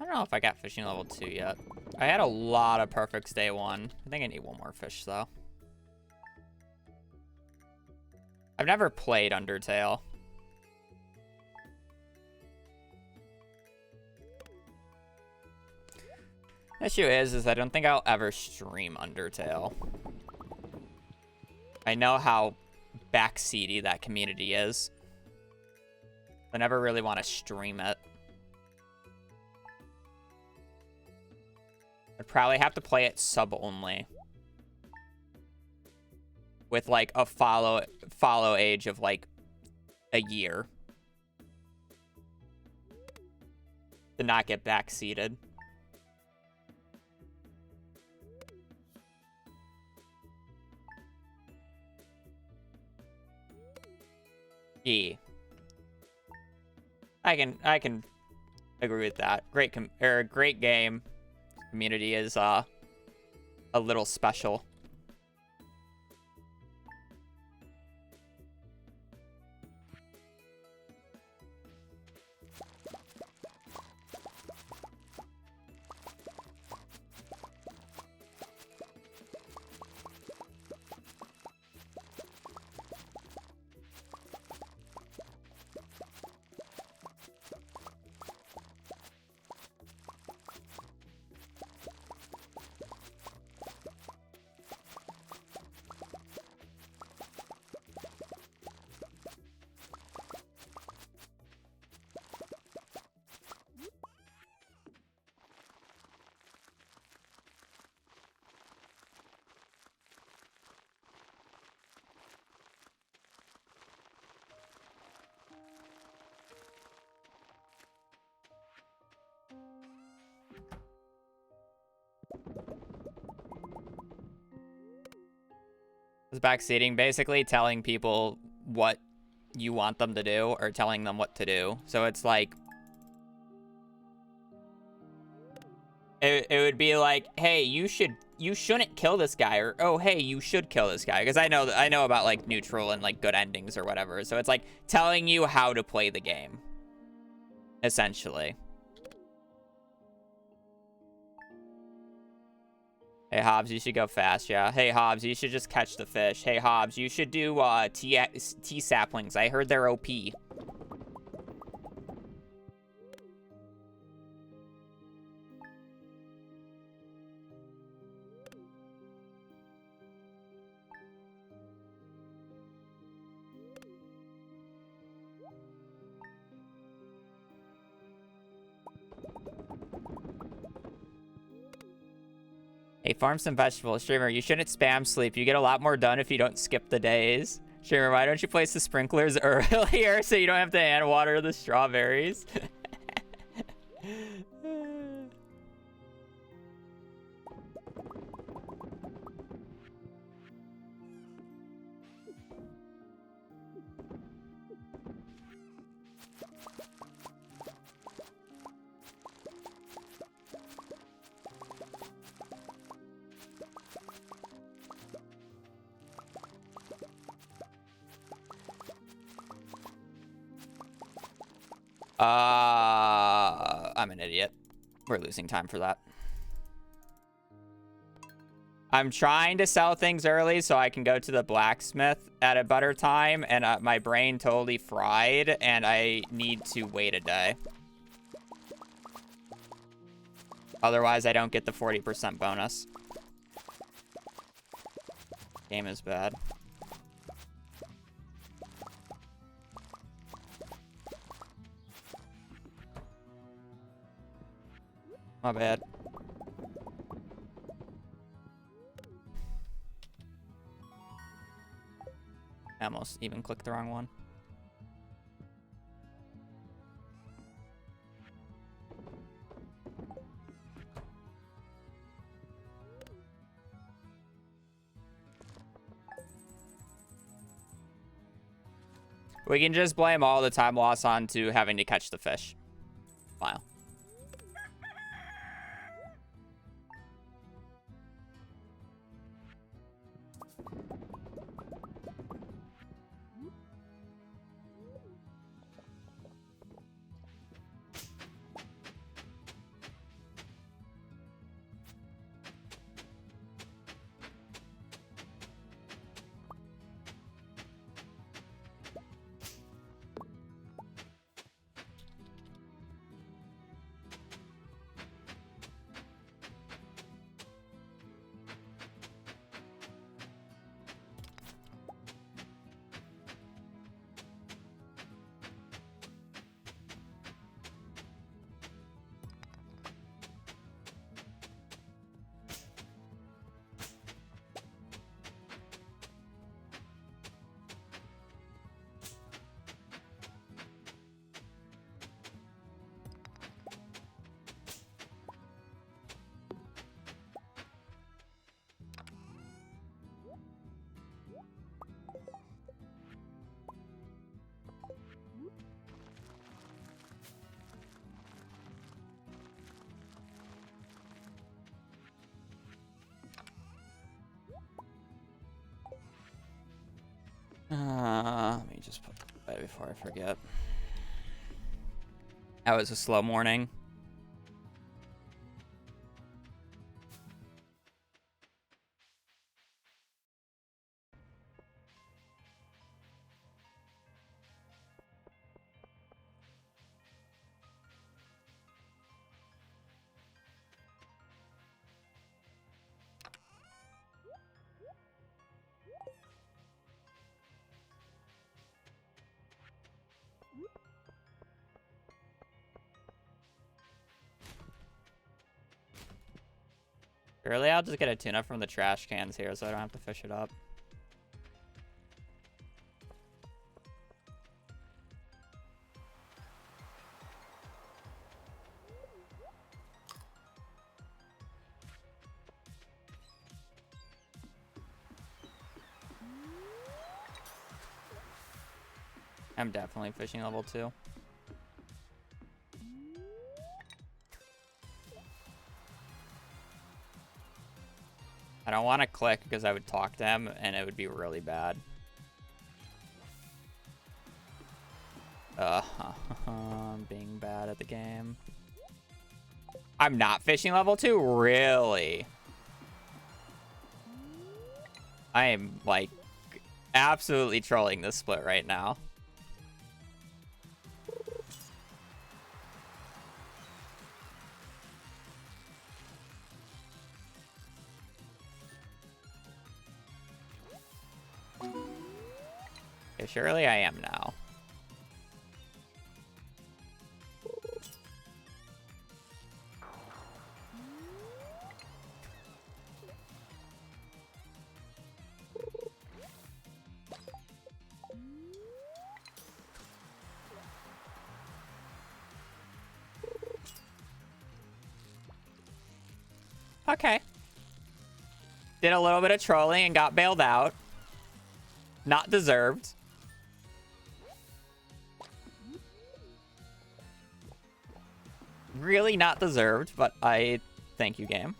I don't know if I got fishing level 2 yet. I had a lot of perfects day 1. I think I need one more fish, though. I've never played Undertale. The issue is I don't think I'll ever stream Undertale. I know how backseaty that community is. I never really want to stream it. I'd probably have to play it sub only. With like a follow age of like a year. To not get backseated. E. I can agree with that. Great game. Community is a little special. It's backseating, basically telling people what you want them to do or telling them what to do. So it's like, it would be like, hey, you shouldn't kill this guy, or oh, hey, you should kill this guy, because I know about like neutral and like good endings or whatever. So it's like telling you how to play the game, essentially. Hey, Hobbs, you should go fast, yeah. Hey, Hobbs, you should just catch the fish. Hey, Hobbs, you should do tea saplings. I heard they're OP. Hey, farm some vegetables. Streamer, you shouldn't spam sleep. You get a lot more done if you don't skip the days. Streamer, why don't you place the sprinklers earlier so you don't have to hand water the strawberries? I'm an idiot. We're losing time for that. I'm trying to sell things early so I can go to the blacksmith at a better time, and my brain totally fried, and I need to wait a day. Otherwise, I don't get the 40% bonus. Game is bad. My bad. I almost even clicked the wrong one. We can just blame all the time loss onto having to catch the fish. Wow. Let me just put it away before I forget. That was a slow morning. Really, I'll just get a tuna from the trash cans here so I don't have to fish it up. I'm definitely fishing level 2. I don't want to click because I would talk to him and it would be really bad. I'm being bad at the game. I'm not fishing level 2? Really? I am, like, absolutely trolling this split right now. Okay, surely I am now. Okay. Did a little bit of trolling and got bailed out. Not deserved. Really not deserved, but I thank you, game.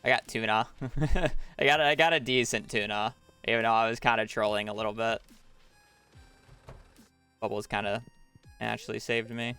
I got tuna. I got a decent tuna, even though I was kind of trolling a little bit. Bubbles kind of actually saved me.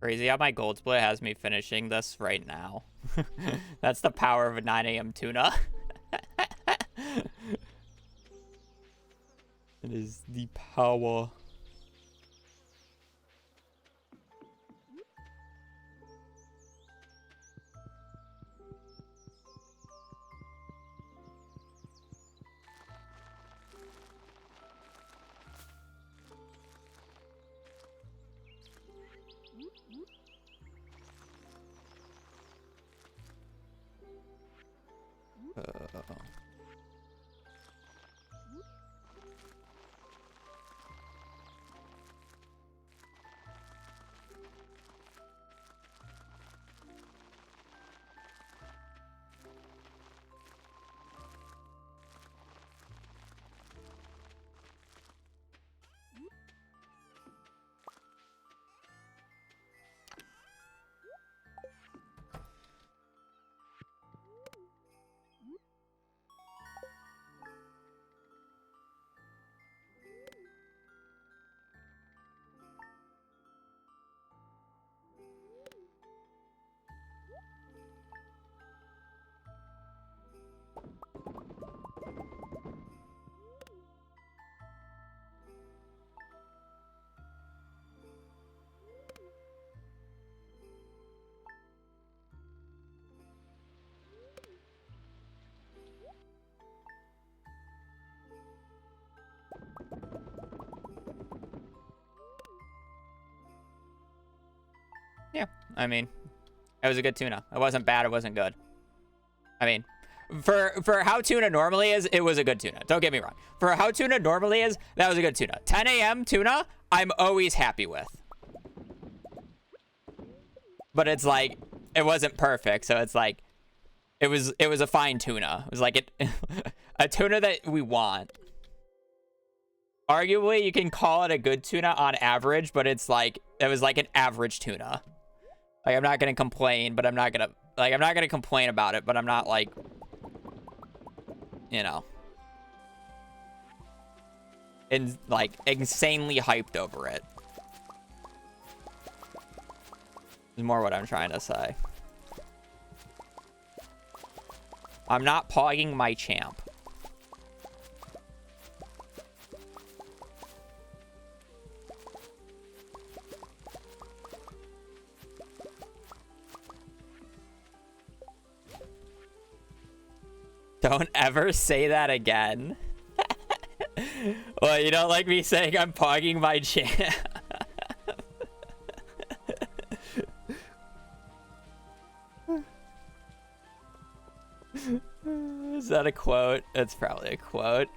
Crazy how my gold split has me finishing this right now. That's the power of a 9 a.m. tuna. It is the power. Yeah, I mean, it was a good tuna. It wasn't bad. It wasn't good. I mean, for how tuna normally is, it was a good tuna. Don't get me wrong. For how tuna normally is, that was a good tuna. 10 a.m. tuna, I'm always happy with. But it's like, it wasn't perfect. So it's like, it was a fine tuna. It was like a tuna that we want. Arguably, you can call it a good tuna on average, but it's like, it was like an average tuna. Like, I'm not gonna complain, but I'm not gonna complain about it, but I'm not like, you know, like insanely hyped over it. Is more what I'm trying to say. I'm not pogging my champ. Don't ever say that again. Well, you don't like me saying I'm pogging my champ. Is that a quote? It's probably a quote.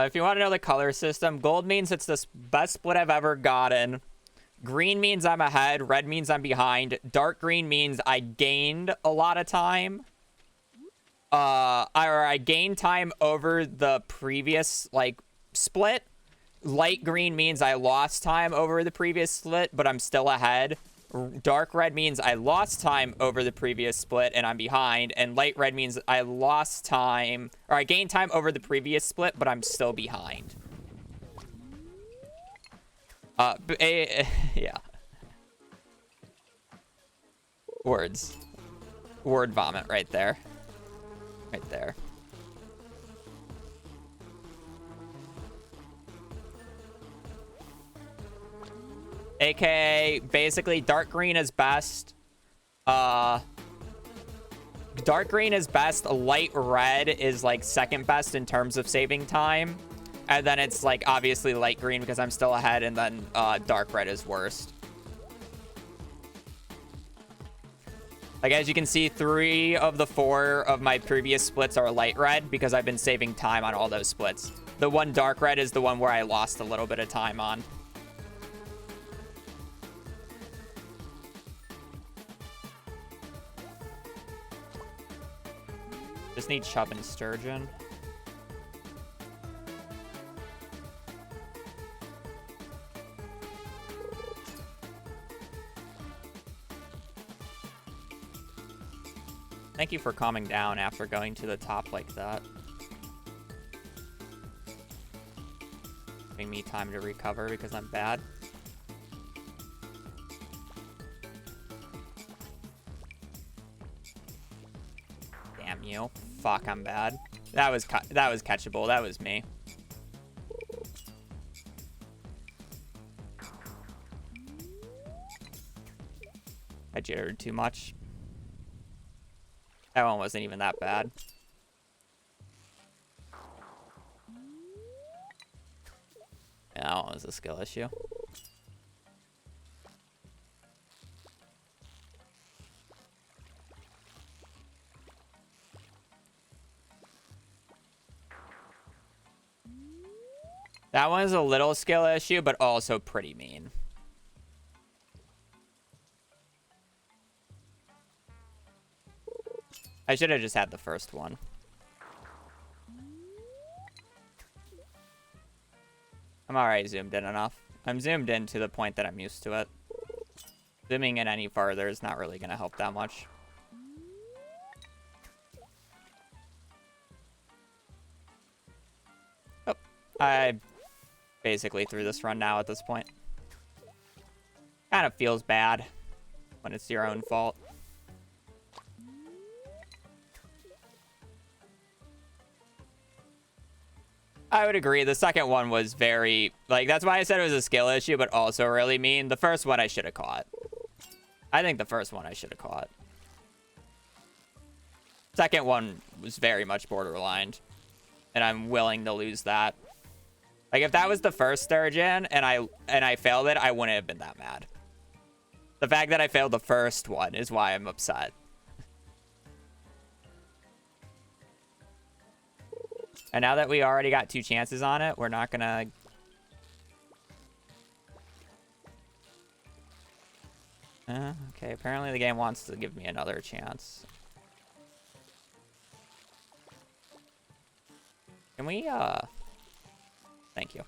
If you want to know the color system, gold means it's the best split I've ever gotten. Green means I'm ahead. Red means I'm behind. Dark green means I gained a lot of time. I gained time over the previous, like, split. Light green means I lost time over the previous split, but I'm still ahead. Dark red means I lost time over the previous split and I'm behind. And light red means I lost time, or I gained time over the previous split, but I'm still behind. Yeah. Words. Word vomit right there. Right there. AKA, basically, dark green is best. Dark green is best. Light red is, like, second best in terms of saving time. And then it's, like, obviously light green because I'm still ahead. And then dark red is worst. Like, as you can see, 3 of the 4 of my previous splits are light red because I've been saving time on all those splits. The one dark red is the one where I lost a little bit of time on. Just need chub and sturgeon. Thank you for calming down after going to the top like that. Giving me time to recover because I'm bad. Damn you. Fuck, I'm bad. That was catchable. That was me. I jittered too much. That one wasn't even that bad. Yeah, that one was a skill issue. That one's a little skill issue, but also pretty mean. I should have just had the first one. I'm alright zoomed in enough. I'm zoomed in to the point that I'm used to it. Zooming in any farther is not really going to help that much. Oh, I basically threw this run now at this point. Kind of feels bad when it's your own fault. I would agree. The second one was very, like, that's why I said it was a skill issue, but also really mean. The first one I should have caught. I think the first one I should have caught. Second one was very much borderline, and I'm willing to lose that. Like, if that was the first sturgeon and I failed it, I wouldn't have been that mad. The fact that I failed the first one is why I'm upset. And now that we already got 2 chances on it, we're not gonna... Okay, apparently the game wants to give me another chance. Can we, Thank you.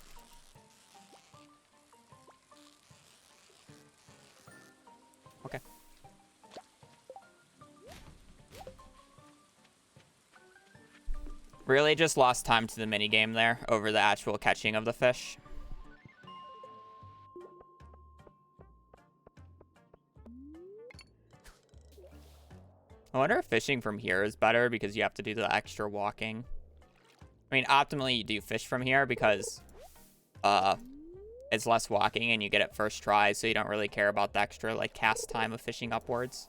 Okay. Really just lost time to the minigame there over the actual catching of the fish. I wonder if fishing from here is better because you have to do the extra walking. I mean, optimally, you do fish from here because it's less walking and you get it first try, so you don't really care about the extra, like, cast time of fishing upwards.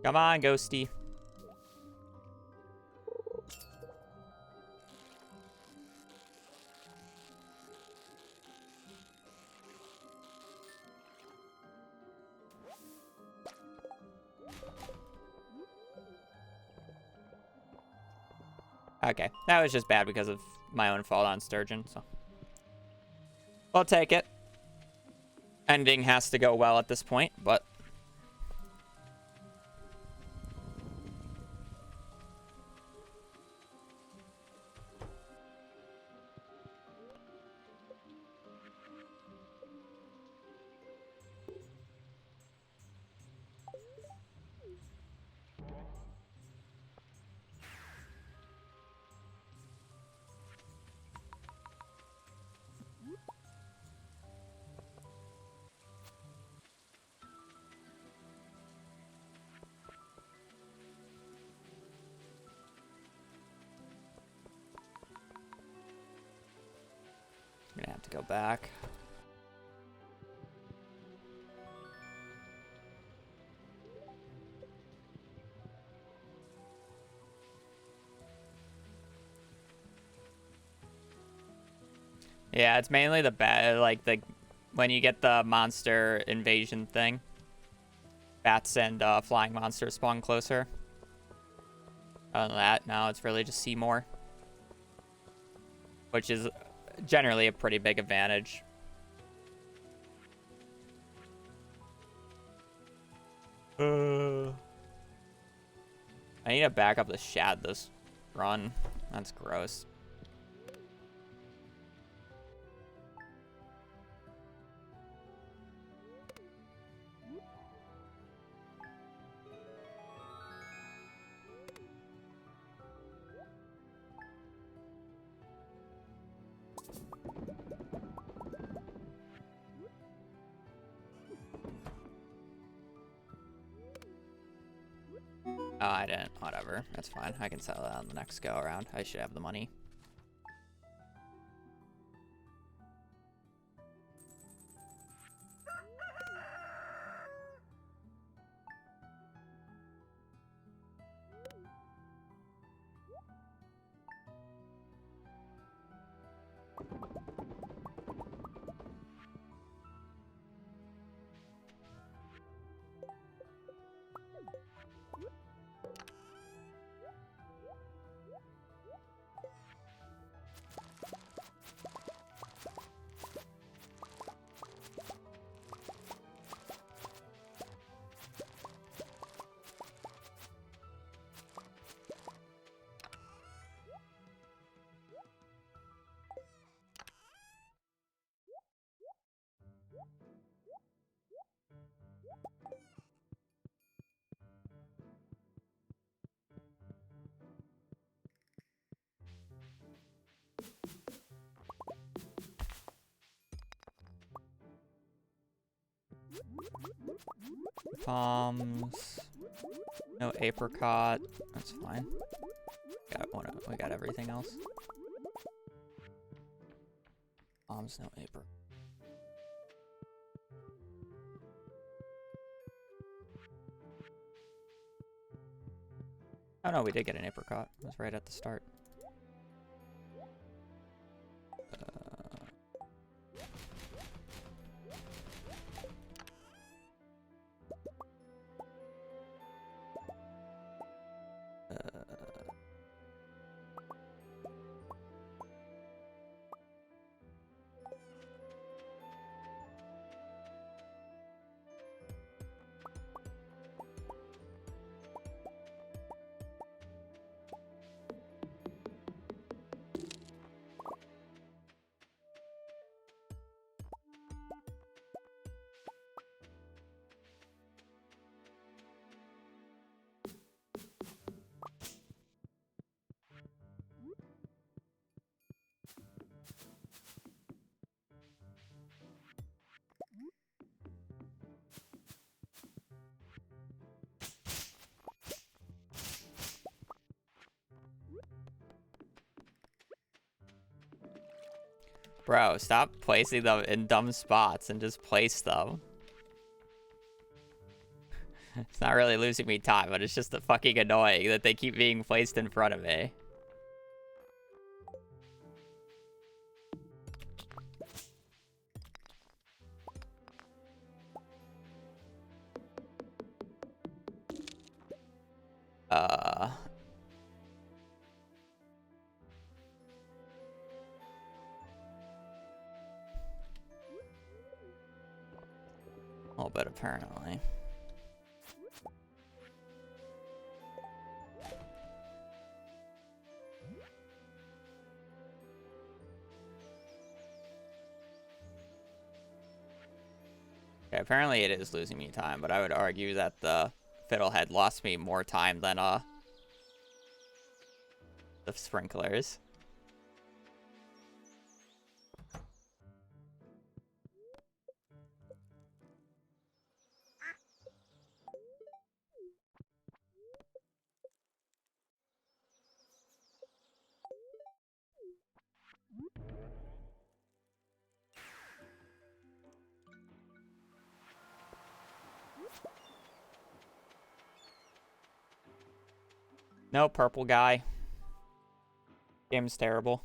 Come on, Ghosty. Okay, that was just bad because of my own fault on sturgeon, so. I'll take it. Ending has to go well at this point, but... I'm gonna have to go back. Yeah, it's mainly the bad, like when you get the monster invasion thing. Bats and flying monsters spawn closer. Other than that, now it's really just see more. Which is generally a pretty big advantage. I need to back up the shad this run. That's gross. Oh, I didn't. Whatever. That's fine. I can sell that on the next go around. I should have the money. Palms. No apricot. That's fine. We got everything else. Mom's no apron. Oh no, we did get an apricot. It was right at the start. Bro, stop placing them in dumb spots and just place them. It's not really losing me time, but it's just fucking annoying that they keep being placed in front of me. A little bit, apparently. Okay, apparently it is losing me time, but I would argue that the fiddlehead lost me more time than the sprinklers. No, purple guy. Game's terrible.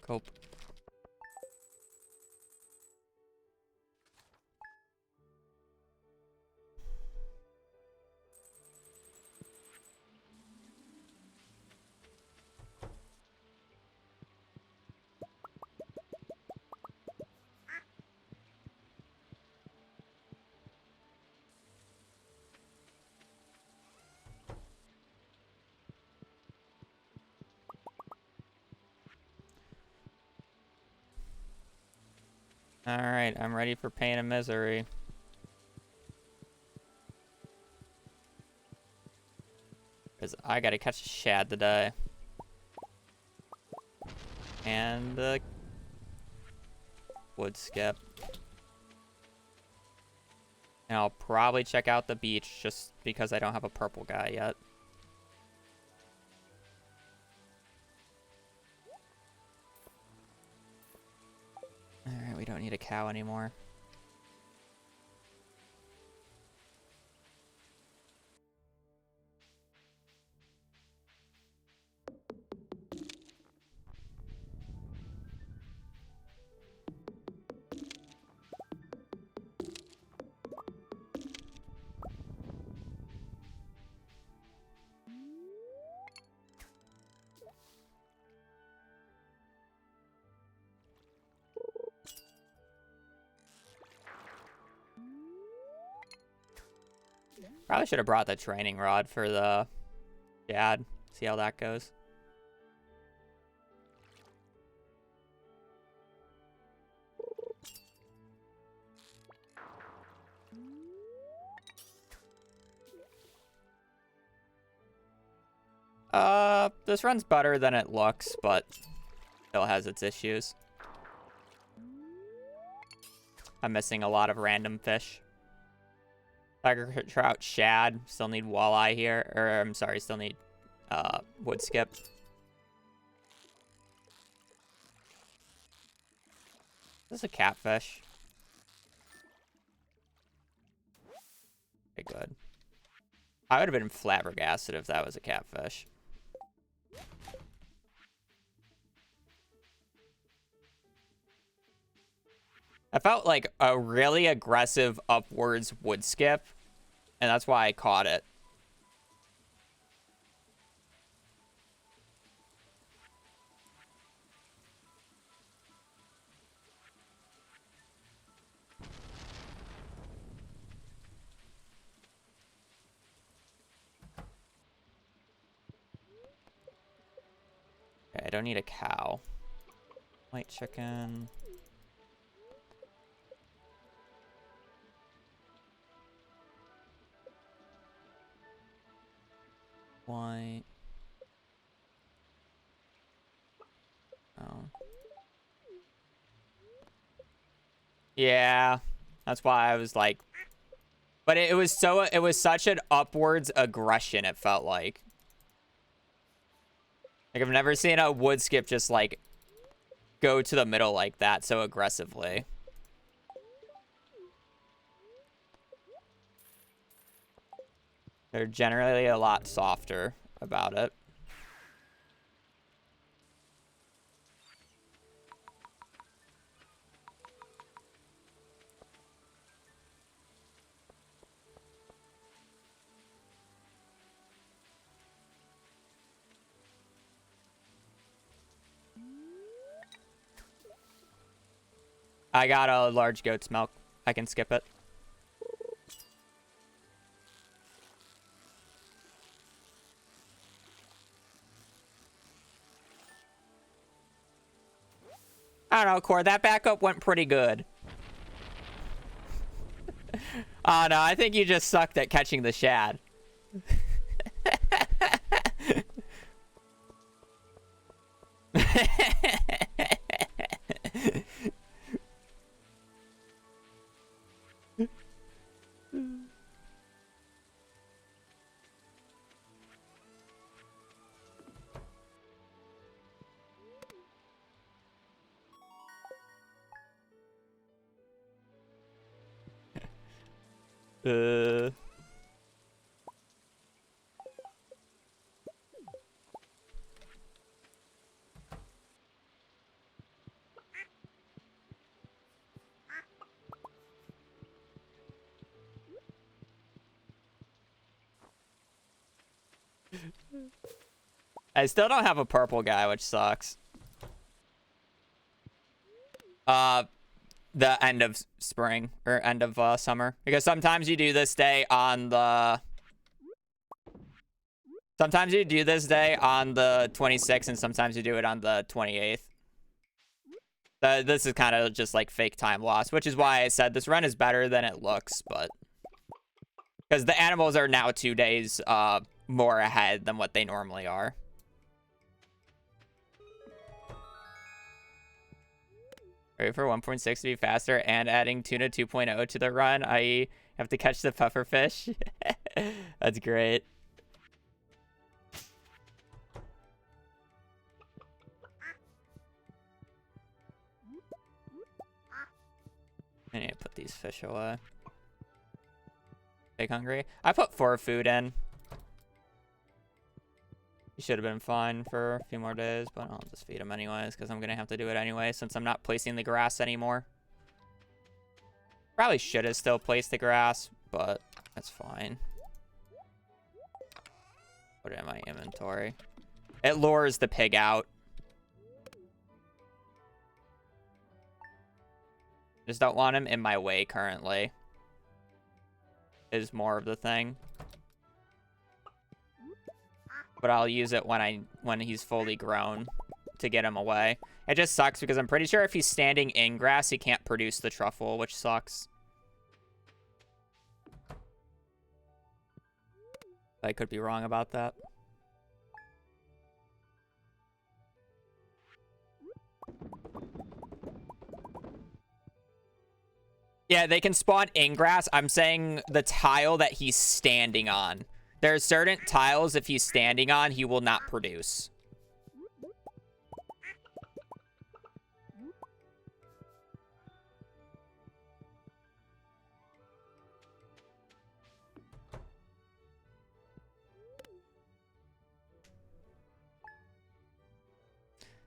Cope. Alright, I'm ready for pain and misery. Because I gotta catch a shad today. And the wood skip. And I'll probably check out the beach just because I don't have a purple guy yet. Alright, we don't need a cow anymore. Probably should have brought the training rod for the dad. See how that goes. This run's better than it looks, but still has its issues. I'm missing a lot of random fish. Tiger, trout, shad. Still need walleye here. Or, I'm sorry, still need wood skip. This is a catfish. Okay, good. I would have been flabbergasted if that was a catfish. I felt like a really aggressive upwards wood skip, and that's why I caught it. Okay, I don't need a cow. White chicken. White. Oh. Yeah, that's why I was like, but it was such an upwards aggression, it felt like. Like, I've never seen a wood skip just, like, go to the middle like that so aggressively. They're generally a lot softer about it. I got a large goat's milk. I can skip it. I don't know, Core. That backup went pretty good. Oh, no. I think you just sucked at catching the shad. I still don't have a purple guy, which sucks. The end of spring or end of summer, because sometimes you do this day on the 26th and sometimes you do it on the 28th. This is kind of just like fake time loss, which is why I said this run is better than it looks, but because the animals are now 2 days more ahead than what they normally are. Ready for 1.6 to be faster and adding Tuna 2.0 to the run, i.e. have to catch the pufferfish. That's great. I need to put these fish away. Big hungry. I put 4 food in. He should have been fine for a few more days, but I'll just feed him anyways, because I'm going to have to do it anyway, since I'm not placing the grass anymore. Probably should have still placed the grass, but that's fine. Put it in my inventory. It lures the pig out. Just don't want him in my way currently. Is more of the thing. But I'll use it when he's fully grown to get him away. It just sucks because I'm pretty sure if he's standing in grass, he can't produce the truffle, which sucks. I could be wrong about that. Yeah, they can spawn in grass. I'm saying the tile that he's standing on. There are certain tiles, if he's standing on, he will not produce.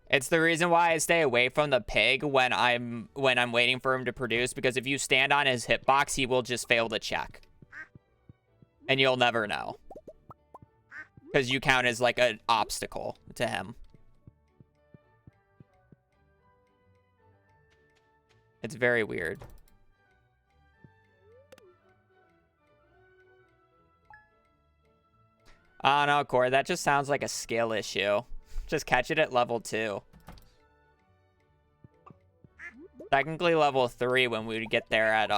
It's the reason why I stay away from the pig when I'm waiting for him to produce, because if you stand on his hitbox, he will just fail to check. And you'll never know. Because you count as like an obstacle to him. It's very weird. I don't know, Corey. That just sounds like a skill issue. Just catch it at level 2. Technically level 3 when we would get there at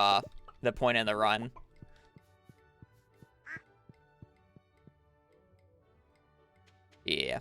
the point in the run. Yeah.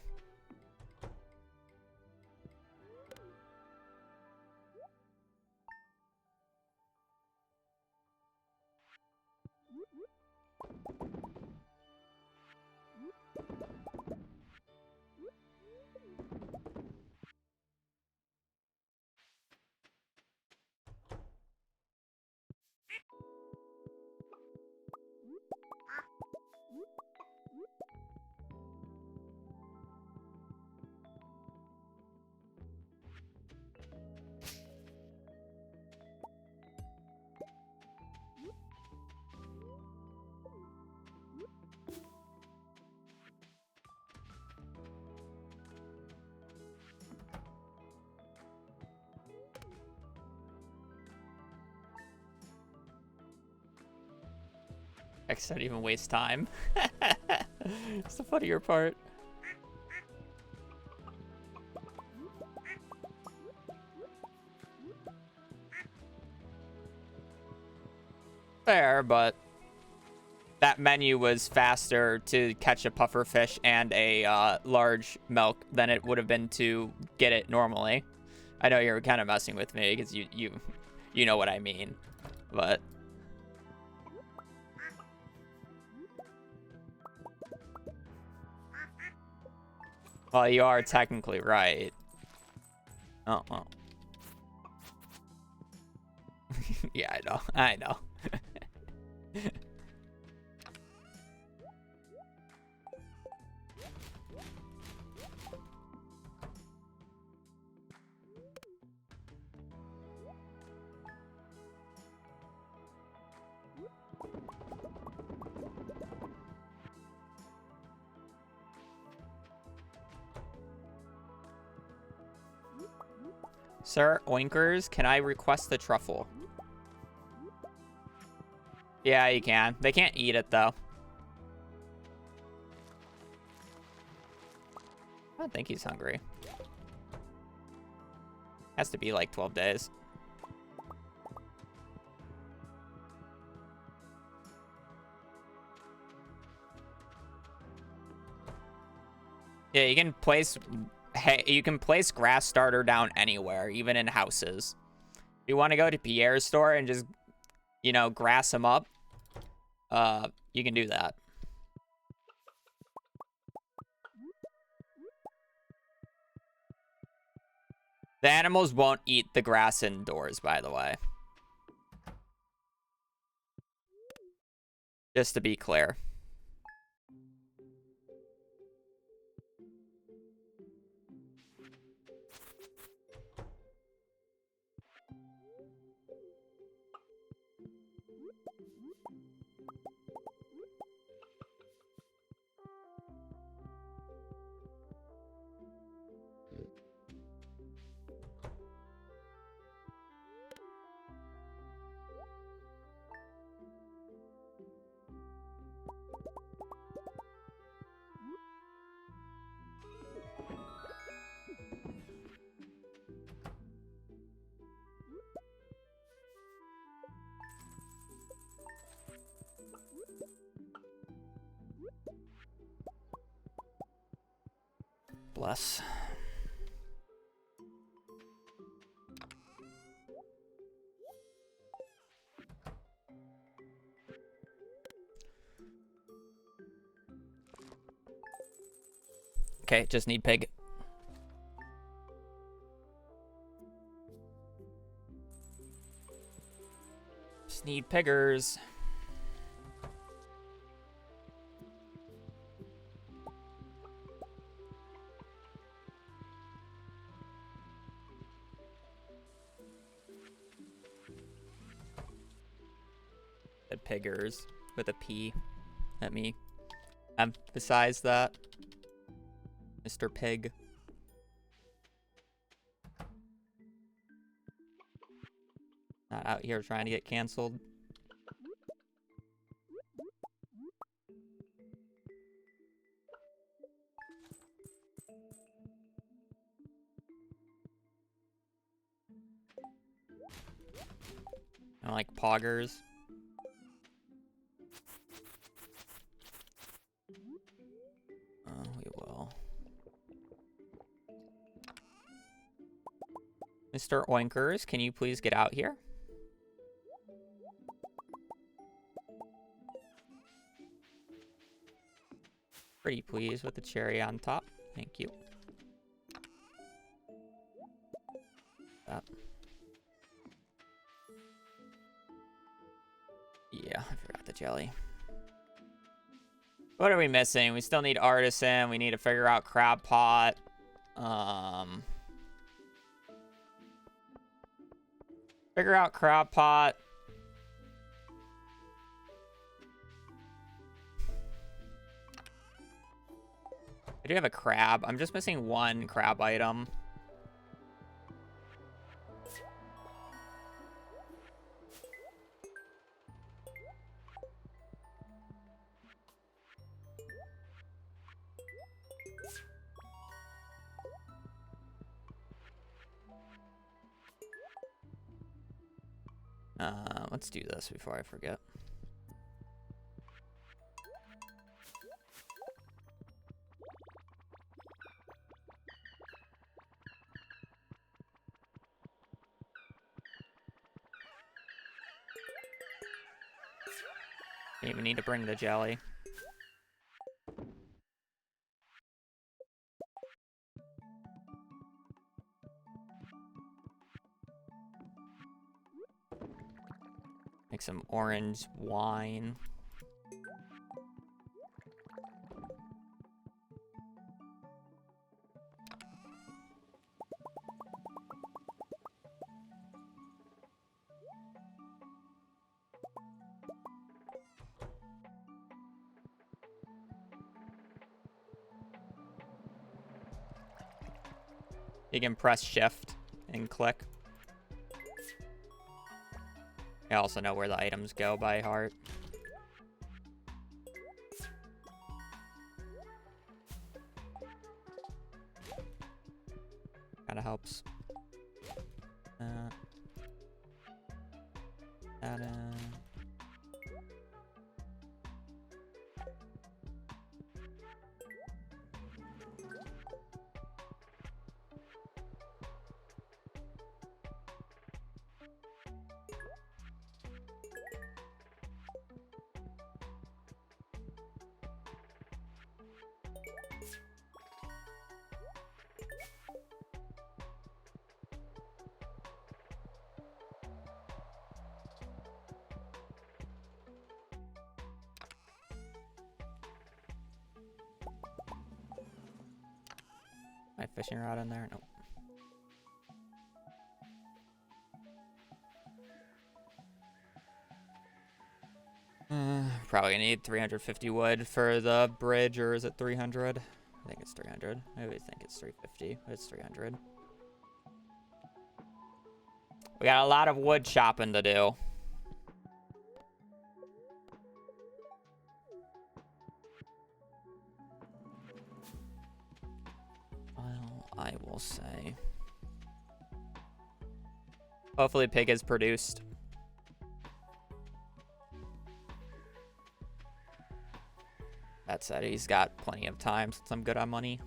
X don't even waste time. It's the funnier part. Fair, but that menu was faster to catch a puffer fish and a large milk than it would have been to get it normally. I know you're kind of messing with me because you know what I mean, but well, you are technically right. Oh, well. Yeah, I know. Sir Oinkers, can I request the truffle? Yeah, you can. They can't eat it, though. I don't think he's hungry. Has to be like 12 days. Yeah, you can place grass starter down anywhere, even in houses. If you want to go to Pierre's store and just, you know, grass them up, you can do that. The animals won't eat the grass indoors, by the way. Just to be clear. Bless. Okay, just need pig. Just need piggers. The piggers with a P. Let me emphasize that. Mr. Pig. Not out here trying to get canceled. I like poggers. We will. Mr. Oinkers, can you please get out here? Pretty pleased with the cherry on top. Thank you. That. Yeah, I forgot the jelly. What are we missing? We still need artisan. We need to figure out crab pot. Figure out crab pot. I do have a crab. I'm just missing one crab item. Let's do this before I forget. Didn't even need to bring the jelly. Make some orange wine. You can press shift and click. I also know where the items go by heart. Kinda helps. That in. My fishing rod in there? Nope. Probably need 350 wood for the bridge, or is it 300? I think it's 300. I always think it's 350, but it's 300. We got a lot of wood chopping to do. Well, I will say. Hopefully pig is produced. That said, he's got plenty of time since I'm good on money.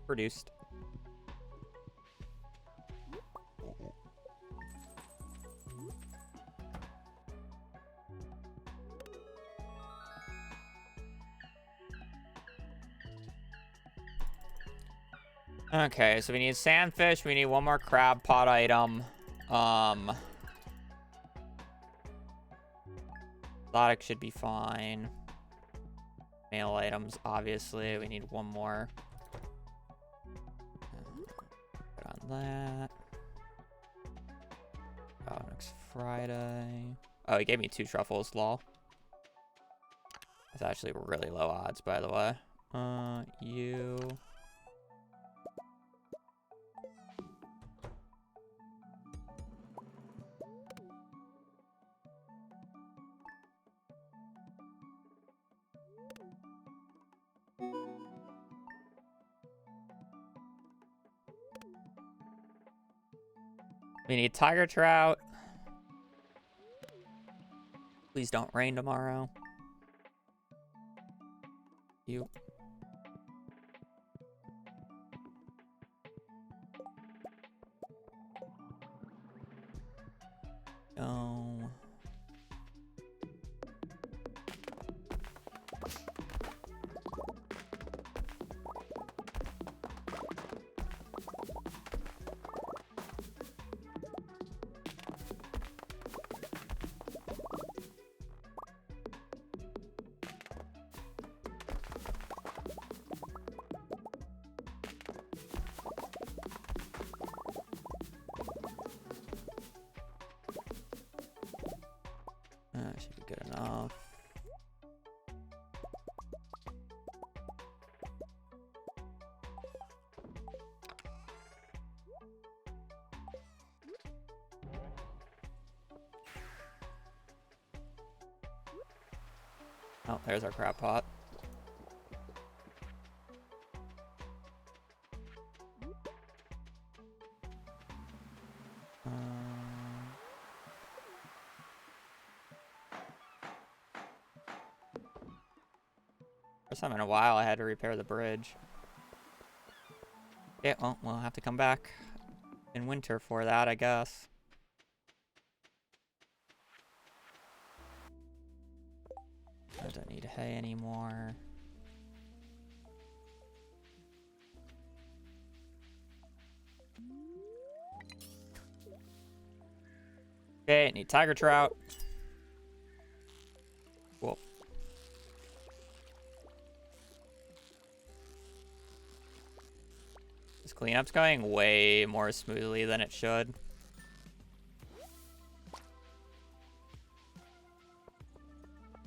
Produced. Okay, so we need sandfish. We need one more crab pot item. Exotic should be fine. Mail items, obviously. We need one more. Put on that. Oh, next Friday. Oh, he gave me 2 truffles, lol. That's actually really low odds, by the way. You... We need tiger trout. Please don't rain tomorrow. You. No. Should be good enough. Oh, there's our crab pot. First time in a while I had to repair the bridge. Yeah, well, we'll have to come back in winter for that, I guess. I don't need hay anymore. Okay, need tiger trout. Cool. This cleanup's going way more smoothly than it should.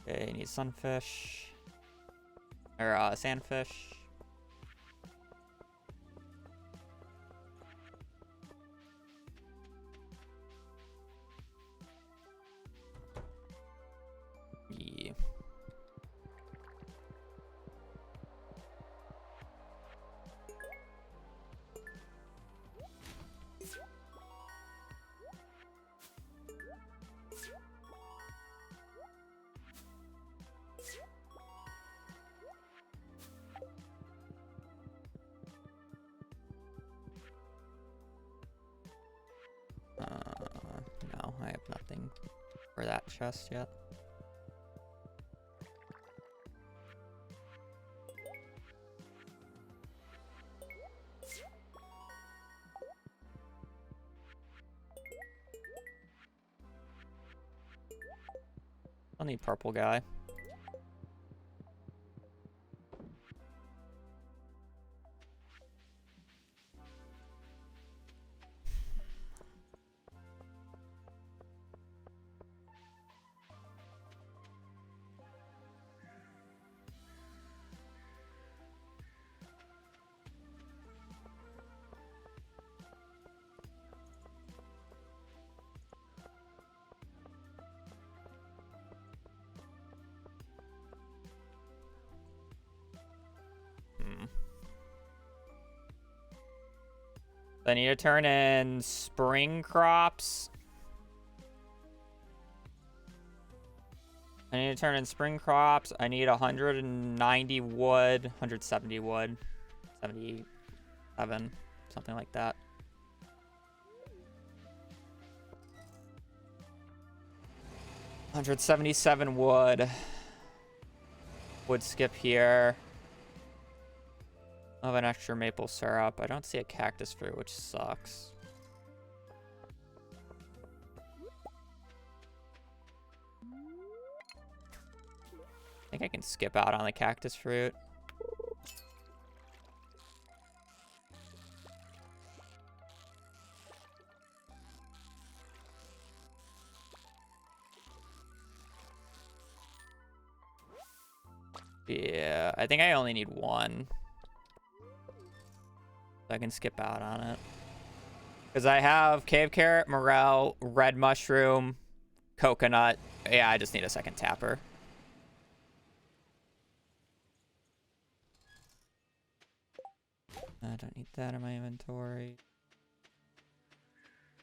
Okay, need sunfish. Or, sandfish. Yeah. for that chest yet. I'll need purple guy. I need to turn in spring crops. I need to turn in spring crops. I need 190 wood, 170 wood, 77, something like that. $177 wood. Wood skip here. Of an extra maple syrup. I don't see a cactus fruit, which sucks. I think I can skip out on the cactus fruit. Yeah, I think I only need one. I can skip out on it. Because I have cave carrot, morel, red mushroom, coconut. Yeah, I just need a second tapper. I don't need that in my inventory.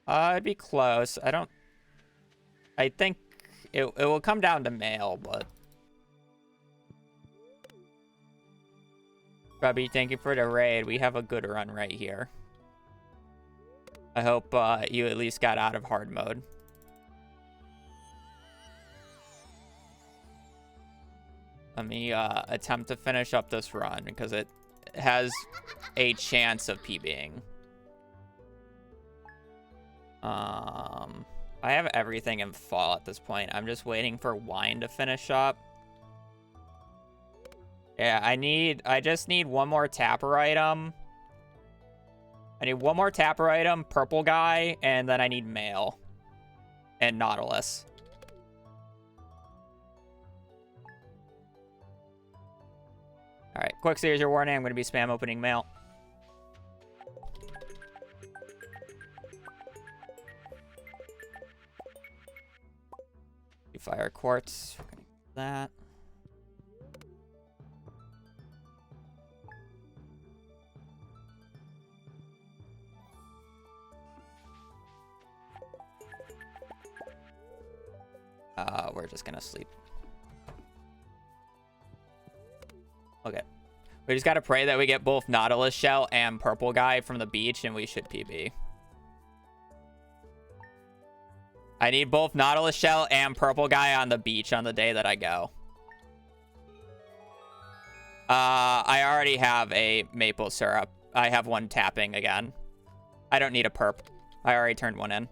It'd be close. I think it will come down to mail, but... Grubby, thank you for the raid. We have a good run right here. I hope you at least got out of hard mode. Let me attempt to finish up this run because it has a chance of PBing. I have everything in fall at this point. I'm just waiting for wine to finish up. Yeah, I just need one more tapper item. I need one more tapper item, purple guy, and then I need mail. And Nautilus. Alright, quick series your warning. I'm going to be spam opening mail. Fire quartz. We're going to do that. We're just gonna sleep. Okay. We just gotta pray that we get both Nautilus shell and purple guy from the beach, and we should PB. I need both Nautilus shell and purple guy on the beach on the day that I go. I already have a maple syrup. I have one tapping again. I don't need a perp. I already turned one in.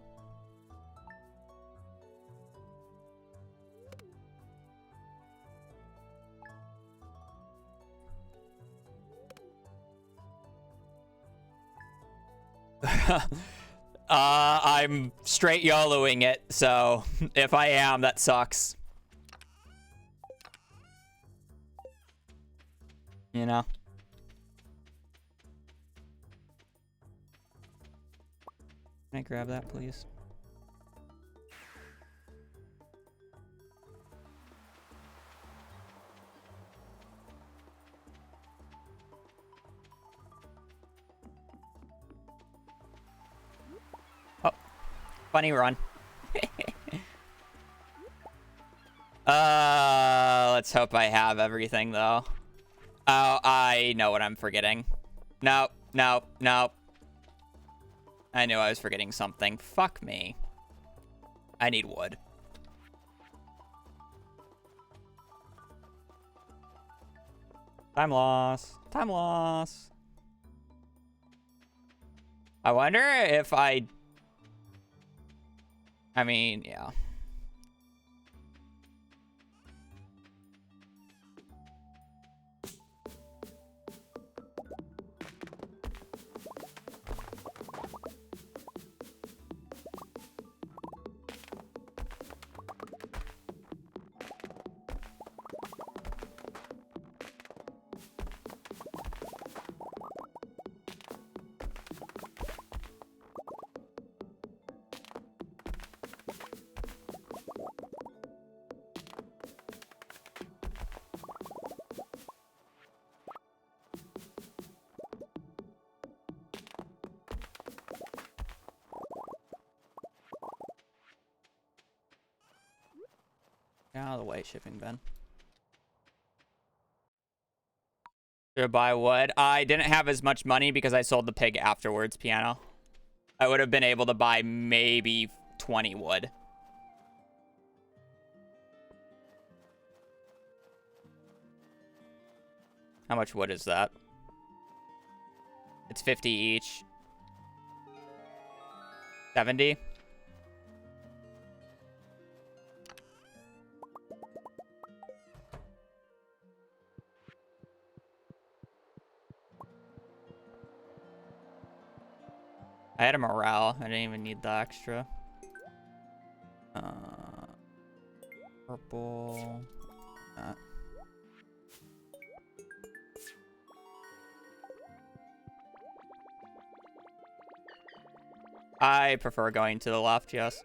I'm straight YOLOing it, so if I am, that sucks. You know? Can I grab that, please? Funny run. Let's hope I have everything, though. Oh, I know what I'm forgetting. Nope, nope, nope. I knew I was forgetting something. Fuck me. I need wood. Time loss. Time loss. I wonder if I mean, yeah. Get out of the way, shipping bin. Should I buy wood? I didn't have as much money because I sold the pig afterwards, Piano. I would have been able to buy maybe 20 wood. How much wood is that? It's 50 each. 70? I had a morale. I didn't even need the extra. Purple. I prefer going to the left, yes.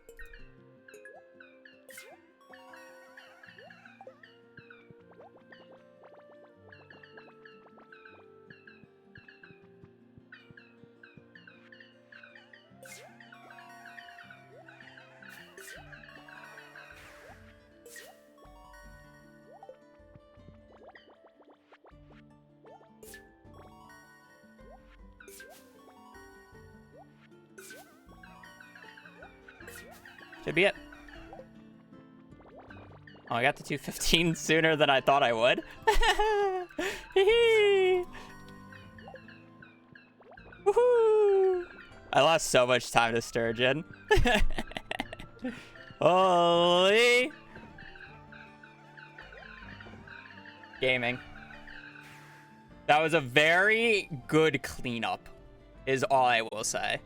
Should be it. Oh, I got to 215 sooner than I thought I would. Woohoo! I lost so much time to Sturgeon. Holy! Gaming. That was a very good cleanup, is all I will say.